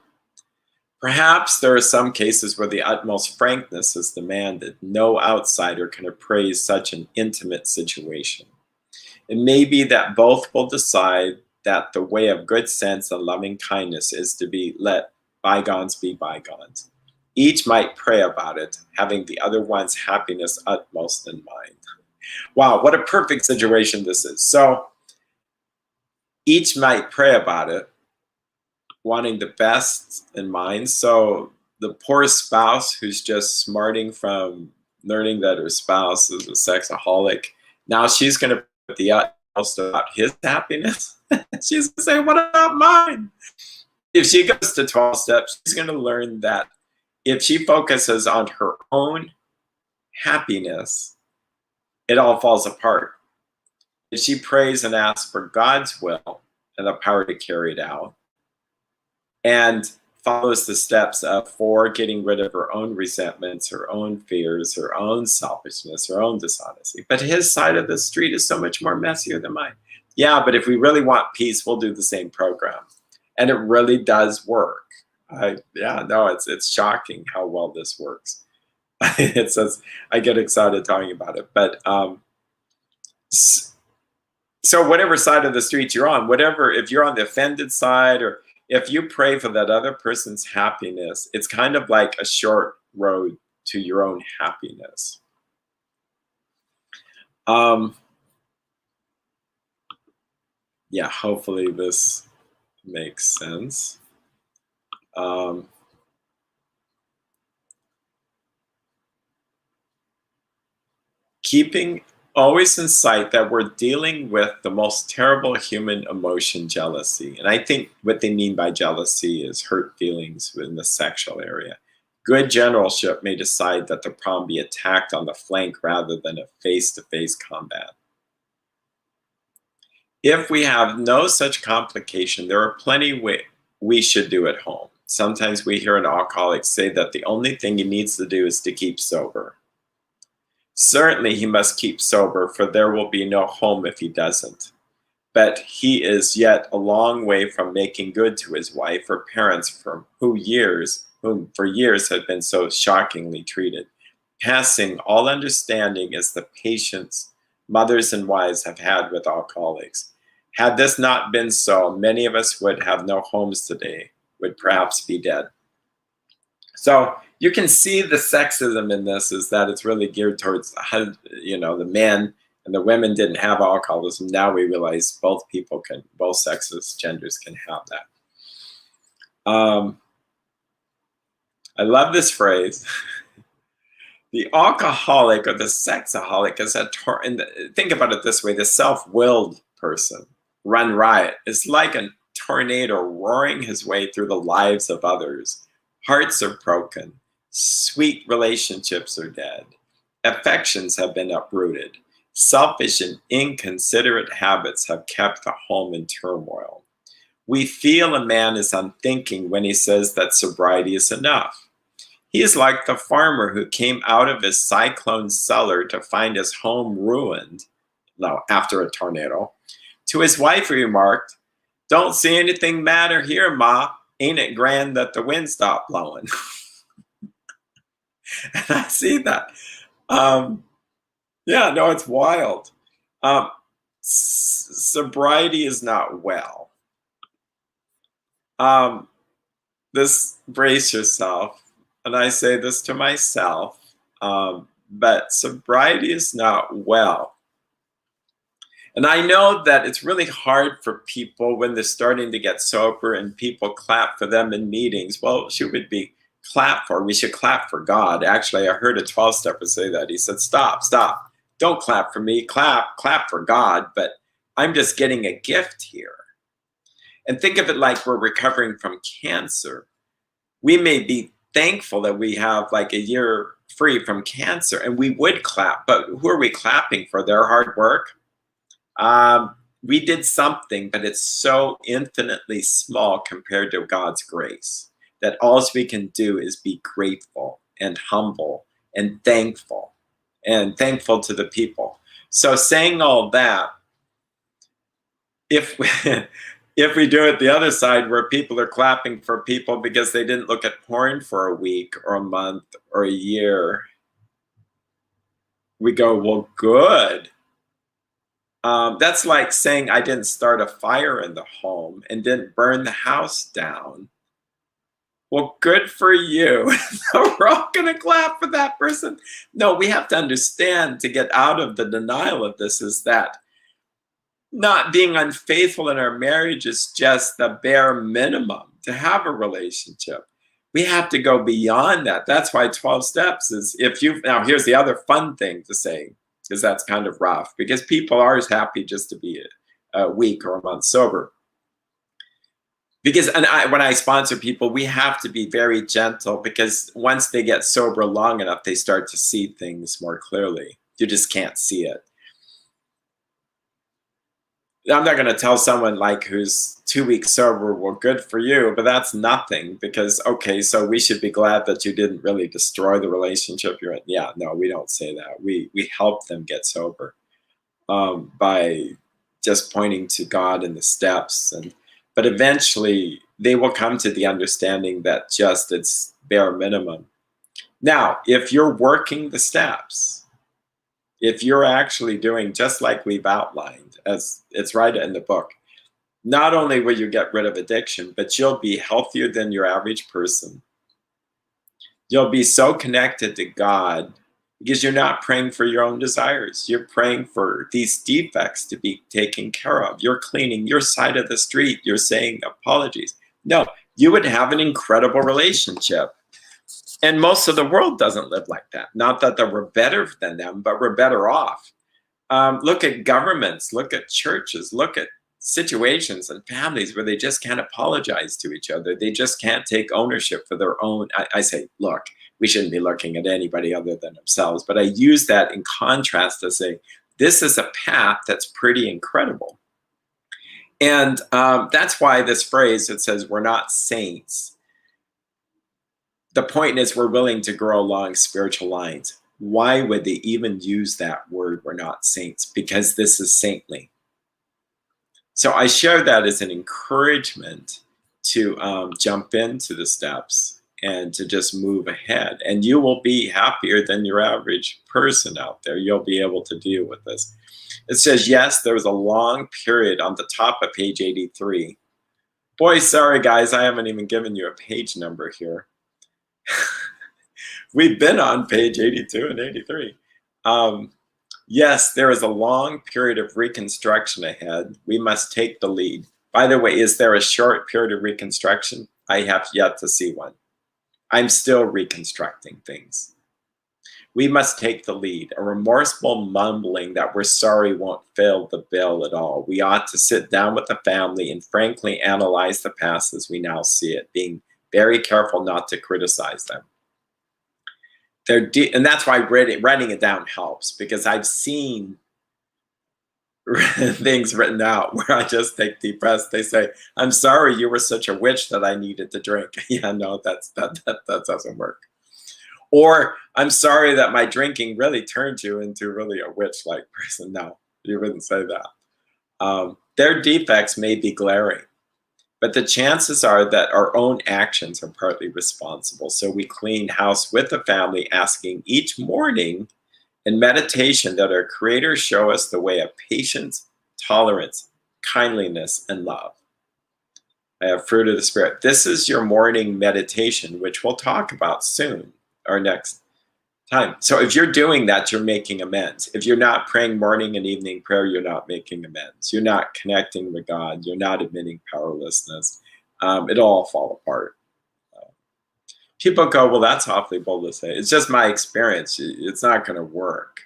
Perhaps there are some cases where the utmost frankness is demanded. No outsider can appraise such an intimate situation. It may be that both will decide that the way of good sense and loving kindness is to let bygones be bygones. Each might pray about it, having the other one's happiness utmost in mind. Wow, what a perfect situation this is. So each might pray about it, wanting the best in mind. So the poor spouse who's just smarting from learning that her spouse is a sexaholic, now she's going to put the utmost about his happiness. She's going to say, what about mine? If she goes to 12 steps, she's going to learn that if she focuses on her own happiness, it all falls apart. If she prays and asks for God's will and the power to carry it out, and follows the steps of for getting rid of her own resentments, her own fears, her own selfishness, her own dishonesty. But his side of the street is so much more messier than mine. Yeah, but if we really want peace, we'll do the same program. And it really does work. It's shocking how well this works. It says I get excited talking about it. But so whatever side of the street you're on, whatever, if you're on the offended side, or if you pray for that other person's happiness, it's kind of like a short road to your own happiness. Yeah, hopefully this makes sense. Keeping always in sight that we're dealing with the most terrible human emotion, jealousy. And I think what they mean by jealousy is hurt feelings in the sexual area. Good generalship may decide that the problem be attacked on the flank rather than a face-to-face combat. If we have no such complication, there are plenty we should do at home. Sometimes we hear an alcoholic say that the only thing he needs to do is to keep sober. Certainly he must keep sober, for there will be no home if he doesn't. But he is yet a long way from making good to his wife or parents whom for years had been so shockingly treated. Passing all understanding is the patience mothers and wives have had with alcoholics. Had this not been so, many of us would have no homes today, would perhaps be dead. So you can see the sexism in this is that it's really geared towards, the men, and the women didn't have alcoholism. Now we realize both sexes, genders can have that. I love this phrase. The alcoholic or the sexaholic is think about it this way, the self-willed person, run riot, is like a tornado roaring his way through the lives of others. Hearts are broken. Sweet relationships are dead. Affections have been uprooted. Selfish and inconsiderate habits have kept the home in turmoil. We feel a man is unthinking when he says that sobriety is enough. He is like the farmer who came out of his cyclone cellar to find his home ruined, after a tornado. To his wife he remarked, "Don't see anything matter here, Ma. Ain't it grand that the wind stopped blowing?" And I see that. It's wild. Sobriety is not well. Brace yourself, and I say this to myself, but sobriety is not well. And I know that it's really hard for people when they're starting to get sober and people clap for them in meetings. Well, should we clap for? We should clap for God. Actually, I heard a 12-stepper say that. He said, stop. Don't clap for me. Clap for God. But I'm just getting a gift here. And think of it like we're recovering from cancer. We may be thankful that we have like a year free from cancer, and we would clap. But who are we clapping for? Their hard work? We did something, but it's so infinitely small compared to God's grace that all we can do is be grateful and humble and thankful to the people. So saying all that, if we do it the other side where people are clapping for people because they didn't look at porn for a week or a month or a year, we go, well, good. That's like saying I didn't start a fire in the home and didn't burn the house down. Well, good for you. So we're all going to quick laugh for that person. No, we have to understand, to get out of the denial of this, is that not being unfaithful in our marriage is just the bare minimum to have a relationship. We have to go beyond that. That's why 12 steps is, if you, now here's the other fun thing to say, because that's kind of rough, because people are as happy just to be a week or a month sober. Because when I sponsor people, we have to be very gentle, because once they get sober long enough, they start to see things more clearly. You just can't see it. I'm not going to tell someone like who's 2 weeks sober, well, good for you, but that's nothing, because, okay, so we should be glad that you didn't really destroy the relationship you're in. Yeah, no, we don't say that. We help them get sober by just pointing to God and the steps. But eventually they will come to the understanding that just it's bare minimum. Now, if you're working the steps, if you're actually doing just like we've outlined, as it's right in the book, not only will you get rid of addiction, but you'll be healthier than your average person. You'll be so connected to God because you're not praying for your own desires. You're praying for these defects to be taken care of. You're cleaning your side of the street. You're saying apologies. No, you would have an incredible relationship. And most of the world doesn't live like that. Not that we're better than them, but we're better off. Look at governments, look at churches, look at situations and families where they just can't apologize to each other. They just can't take ownership for their own. I say, look, we shouldn't be looking at anybody other than themselves. But I use that in contrast to say, this is a path that's pretty incredible. And that's why this phrase, it says, we're not saints. The point is, we're willing to grow along spiritual lines. Why would they even use that word, we're not saints? Because this is saintly. So I share that as an encouragement to jump into the steps and to just move ahead. And you will be happier than your average person out there. You'll be able to deal with this. It says, yes, there was a long period on the top of page 83. Boy, sorry guys, I haven't even given you a page number here. We've been on page 82 and 83. Yes, there is a long period of reconstruction ahead. We must take the lead. By the way, is there a short period of reconstruction? I have yet to see one. I'm still reconstructing things. We must take the lead. A remorseful mumbling that we're sorry won't fill the bill at all. We ought to sit down with the family and frankly analyze the past as we now see it, being very careful not to criticize them. And that's why writing it down helps, because I've seen things written out where I just take deep breaths. They say, I'm sorry you were such a witch that I needed to drink. Yeah, no, that doesn't work. Or I'm sorry that my drinking really turned you into really a witch-like person. No, you wouldn't say that. Their defects may be glaring, but the chances are that our own actions are partly responsible. So we clean house with the family, asking each morning in meditation that our Creator show us the way of patience, tolerance, kindliness, and love. I have fruit of the Spirit. This is your morning meditation, which we'll talk about soon, our next time. So if you're doing that, you're making amends. If you're not praying morning and evening prayer, you're not making amends. You're not connecting with God. You're not admitting powerlessness. It'll all fall apart. People go, well, that's awfully bold to say. It's just my experience. It's not going to work.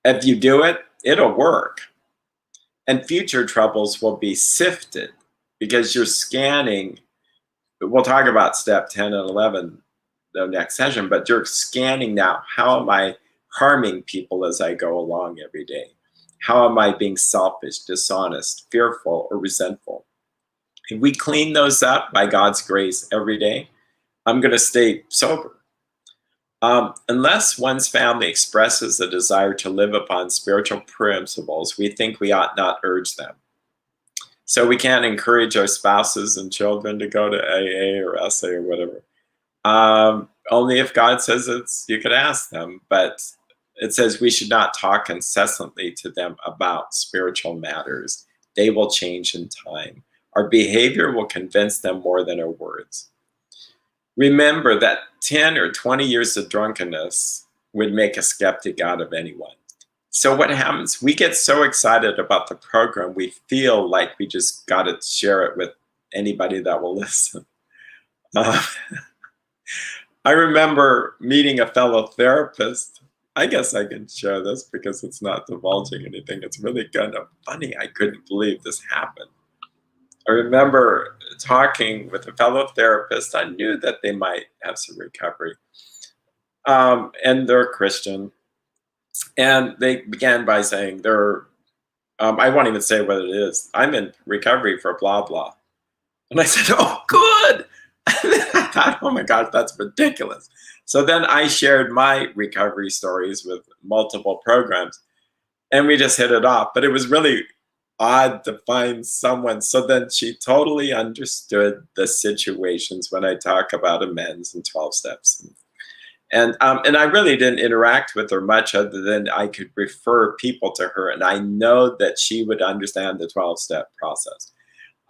If you do it, it'll work. And future troubles will be sifted because you're scanning. We'll talk about step 10 and 11 the next session, but you're scanning now. How am I harming people as I go along every day? How am I being selfish, dishonest, fearful, or resentful? If we clean those up by God's grace every day, I'm going to stay sober. Unless one's family expresses a desire to live upon spiritual principles, we think we ought not urge them. So we can't encourage our spouses and children to go to AA or SA or whatever. Only if God says you could ask them, but it says we should not talk incessantly to them about spiritual matters. They will change in time. Our behavior will convince them more than our words. Remember that 10 or 20 years of drunkenness would make a skeptic out of anyone. So what happens? We get so excited about the program, we feel like we just got to share it with anybody that will listen. Uh, I remember meeting a fellow therapist. I guess I can share this because it's not divulging anything. It's really kind of funny. I couldn't believe this happened. I remember talking with a fellow therapist. I knew that they might have some recovery. And they're Christian. And they began by saying, I won't even say what it is. I'm in recovery for blah, blah. And I said, oh, good. I thought, oh my gosh, that's ridiculous. So then I shared my recovery stories with multiple programs and we just hit it off. But it was really odd to find someone. So then she totally understood the situations when I talk about amends and 12 steps. And I really didn't interact with her much other than I could refer people to her. And I know that she would understand the 12-step process.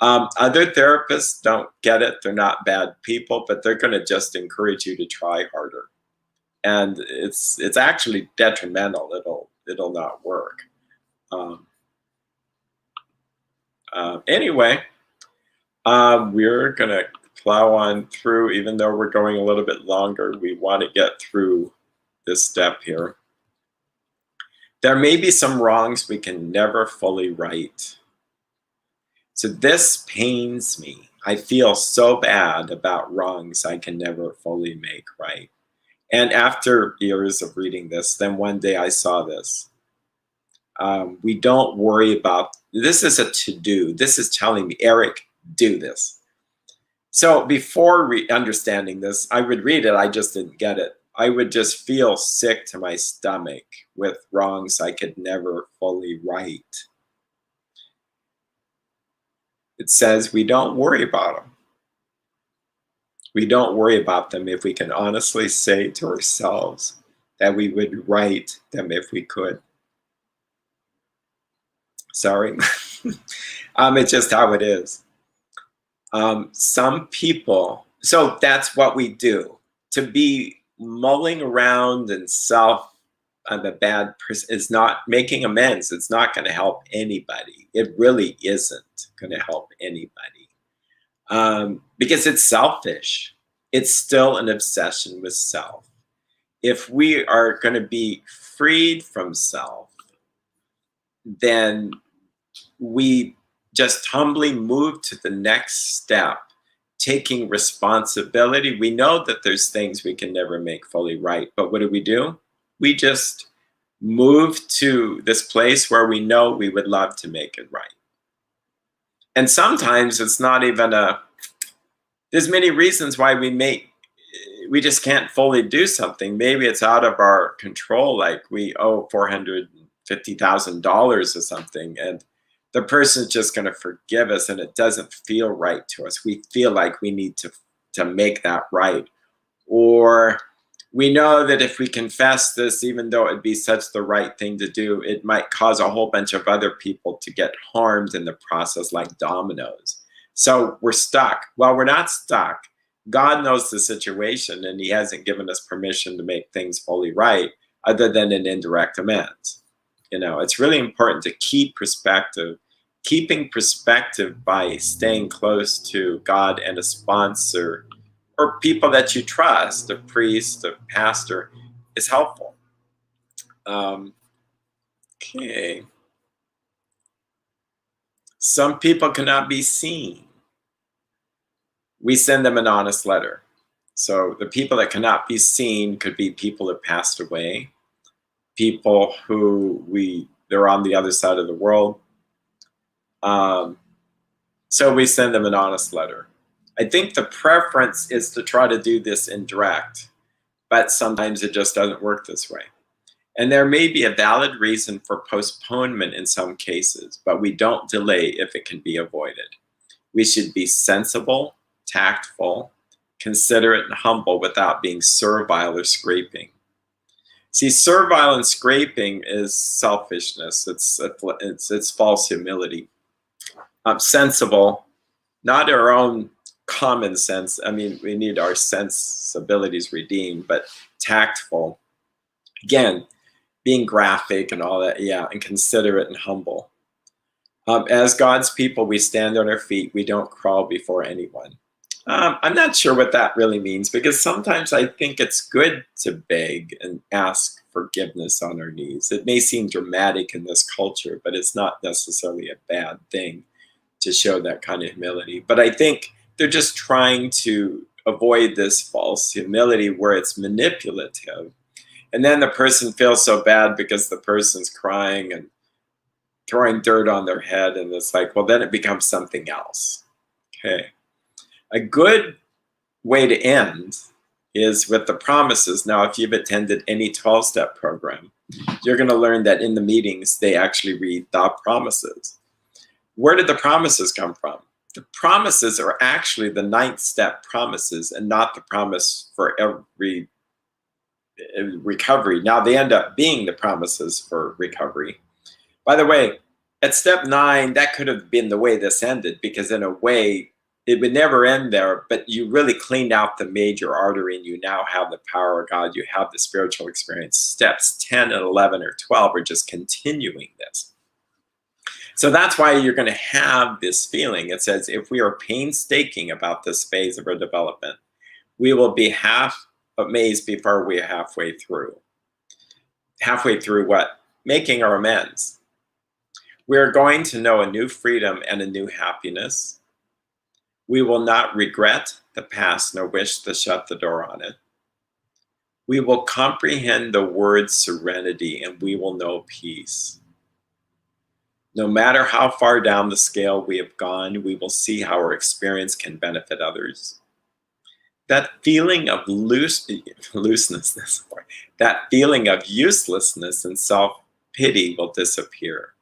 Other therapists don't get it. They're not bad people, but they're going to just encourage you to try harder. And it's actually detrimental. It'll not work. Anyway, we're going to plow on through, even though we're going a little bit longer. We want to get through this step here. There may be some wrongs we can never fully right. So this pains me. I feel so bad about wrongs I can never fully make right. And after years of reading this, then one day I saw this. We don't worry about, this is a to-do. This is telling me, Eric, do this. So before understanding this, I would read it, I just didn't get it. I would just feel sick to my stomach with wrongs I could never fully right. It says we don't worry about them. We don't worry about them if we can honestly say to ourselves that we would right them if we could. Sorry. It's just how it is. Some people, so that's what we do. To be mulling around and I'm a bad person, is not making amends. It's not going to help anybody. It really isn't going to help anybody. Because it's selfish. It's still an obsession with self. If we are going to be freed from self, then we just humbly move to the next step, taking responsibility. We know that there's things we can never make fully right, but what do? We just move to this place where we know we would love to make it right. And sometimes it's not even there's many reasons why we just can't fully do something. Maybe it's out of our control, like we owe $450,000 or something, and the person's just going to forgive us and it doesn't feel right to us. We feel like we need to make that right. Or we know that if we confess this, even though it'd be such the right thing to do, it might cause a whole bunch of other people to get harmed in the process, like dominoes. So we're stuck. Well, we're not stuck. God knows the situation and he hasn't given us permission to make things fully right other than an indirect amends. It's really important to keep perspective. Keeping perspective by staying close to God and a sponsor or people that you trust, a priest, a pastor, is helpful. Okay. Some people cannot be seen. We send them an honest letter. So the people that cannot be seen could be people that passed away, people who they're on the other side of the world. So we send them an honest letter. I think the preference is to try to do this indirect, but sometimes it just doesn't work this way. And there may be a valid reason for postponement in some cases, but we don't delay if it can be avoided. We should be sensible, tactful, considerate, and humble without being servile or scraping. See, servile and scraping is selfishness. It's false humility. Sensible, not our own common sense. I mean, we need our sensibilities redeemed, but tactful. Again, being graphic and all that, yeah, and considerate and humble. As God's people, we stand on our feet. We don't crawl before anyone. I'm not sure what that really means, because sometimes I think it's good to beg and ask forgiveness on our knees. It may seem dramatic in this culture, but it's not necessarily a bad thing to show that kind of humility. But I think they're just trying to avoid this false humility where it's manipulative. And then the person feels so bad because the person's crying and throwing dirt on their head. And it's like, well, then it becomes something else. Okay. A good way to end is with the promises. Now, if you've attended any 12-step program, you're going to learn that in the meetings, they actually read the promises. Where did the promises come from? The promises are actually the 9th step promises and not the promise for every recovery. Now, they end up being the promises for recovery. By the way, at step 9, that could have been the way this ended, because in a way, it would never end there, but you really cleaned out the major artery and you now have the power of God. You have the spiritual experience. Steps 10 and 11 or 12 are just continuing this. So that's why you're going to have this feeling. It says, if we are painstaking about this phase of our development, we will be half amazed before we're halfway through. Halfway through what? Making our amends. We're going to know a new freedom and a new happiness. We will not regret the past nor wish to shut the door on it. We will comprehend the word serenity and we will know peace. No matter how far down the scale we have gone, we will see how our experience can benefit others. That feeling of looseness, that feeling of uselessness and self-pity will disappear.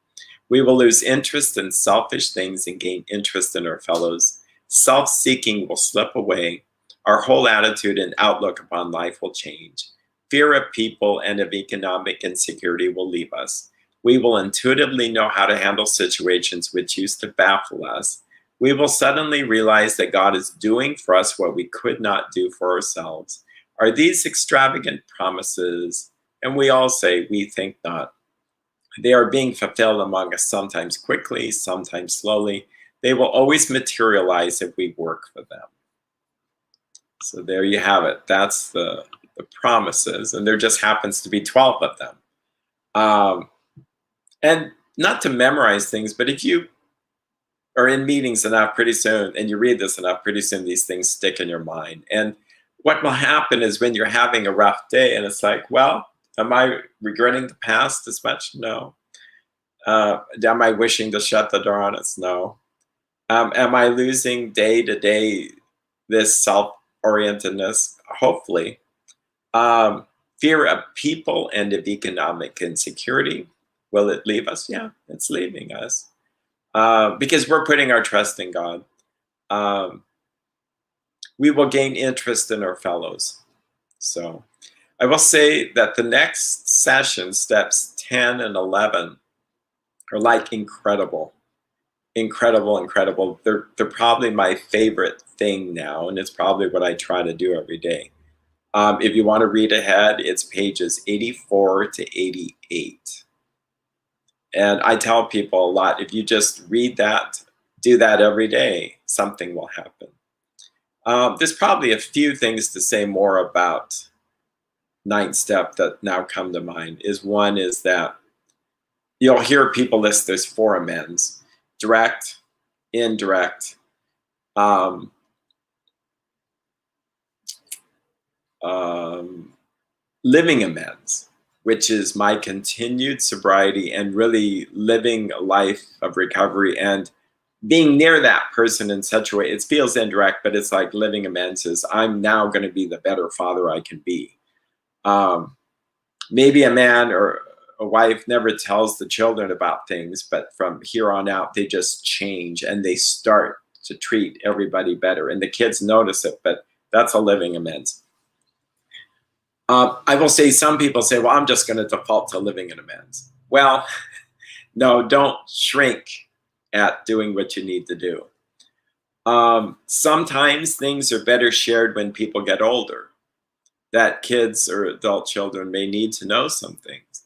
We will lose interest in selfish things and gain interest in our fellows. Self-seeking will slip away. Our whole attitude and outlook upon life will change. Fear of people and of economic insecurity will leave us. We will intuitively know how to handle situations which used to baffle us. We will suddenly realize that God is doing for us what we could not do for ourselves. Are these extravagant promises? And we all say, we think not. They are being fulfilled among us, sometimes quickly, sometimes slowly. They will always materialize if we work for them. So there you have it. That's the promises. And there just happens to be 12 of them. And not to memorize things, but if you are in meetings enough pretty soon, and you read this enough, pretty soon these things stick in your mind. And what will happen is when you're having a rough day and it's like, well, am I regretting the past as much? No. Am I wishing to shut the door on us? No. Am I losing day to day this self-orientedness? Hopefully. Fear of people and of economic insecurity. Will it leave us? Yeah, it's leaving us. Because we're putting our trust in God. We will gain interest in our fellows. So I will say that the next session, steps 10 and 11, are like incredible. Incredible. They're probably my favorite thing now, and it's probably what I try to do every day. If you want to read ahead, it's pages 84 to 88. And I tell people a lot, if you just read that, do that every day, something will happen. There's probably a few things to say more about 9th step that now come to mind. One is that you'll hear people list there's 4 amends: direct, indirect, living amends, which is my continued sobriety and really living a life of recovery and being near that person in such a way. It feels indirect, but it's like living amends is I'm now going to be the better father I can be. Maybe a man or a wife never tells the children about things, but from here on out, they just change and they start to treat everybody better. And the kids notice it, but that's a living amends. I will say, some people say, well, I'm just going to default to living an amends. Well, no, don't shrink at doing what you need to do. Sometimes things are better shared when people get older, that kids or adult children may need to know some things.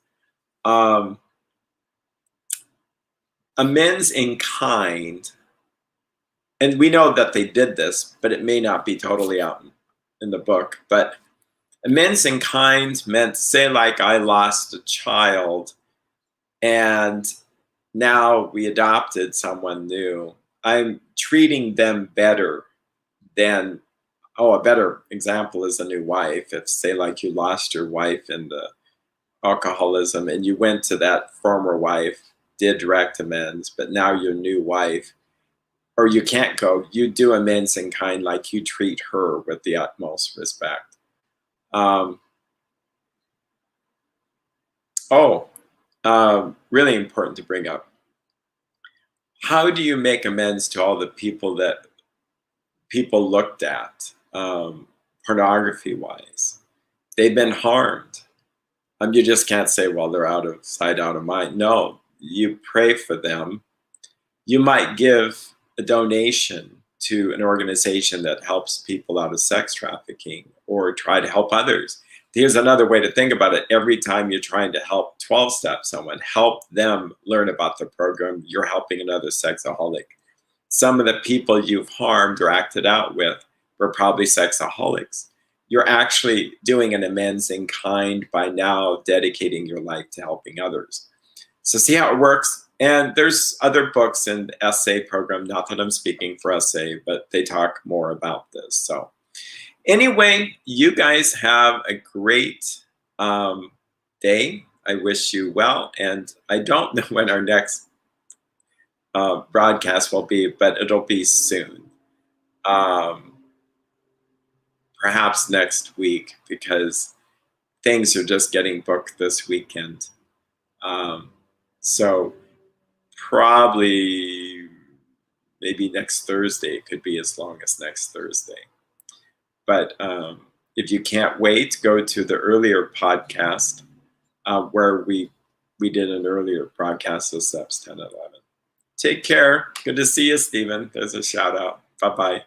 Um, amends in kind, and we know that they did this, but it may not be totally out in the book. But amends in kind meant, say, like I lost a child and now we adopted someone new. I'm treating them better than, oh, a better example is a new wife. If, say, like you lost your wife in the alcoholism and you went to that former wife, did direct amends, but now your new wife, or you can't go, you do amends in kind, like you treat her with the utmost respect. Um, really important to bring up. How do you make amends to all the people that people looked at, pornography wise? They've been harmed. You just can't say, well, they're out of sight, out of mind. No, you pray for them. You might give a donation to an organization that helps people out of sex trafficking or try to help others. Here's another way to think about it. Every time you're trying to help 12-step someone, help them learn about the program, you're helping another sexaholic. Some of the people you've harmed or acted out with were probably sexaholics. You're actually doing an amends in kind by now dedicating your life to helping others. So see how it works? And there's other books in the essay program, not that I'm speaking for essay, but they talk more about this. So anyway, you guys have a great day. I wish you well. And I don't know when our next broadcast will be, but it'll be soon. Perhaps next week, because things are just getting booked this weekend. So probably maybe next Thursday. It could be as long as next Thursday. But if you can't wait, go to the earlier podcast where we did an earlier broadcast of steps 10 and 11. Take care. Good to see you, Stephen. There's a shout out. Bye-bye.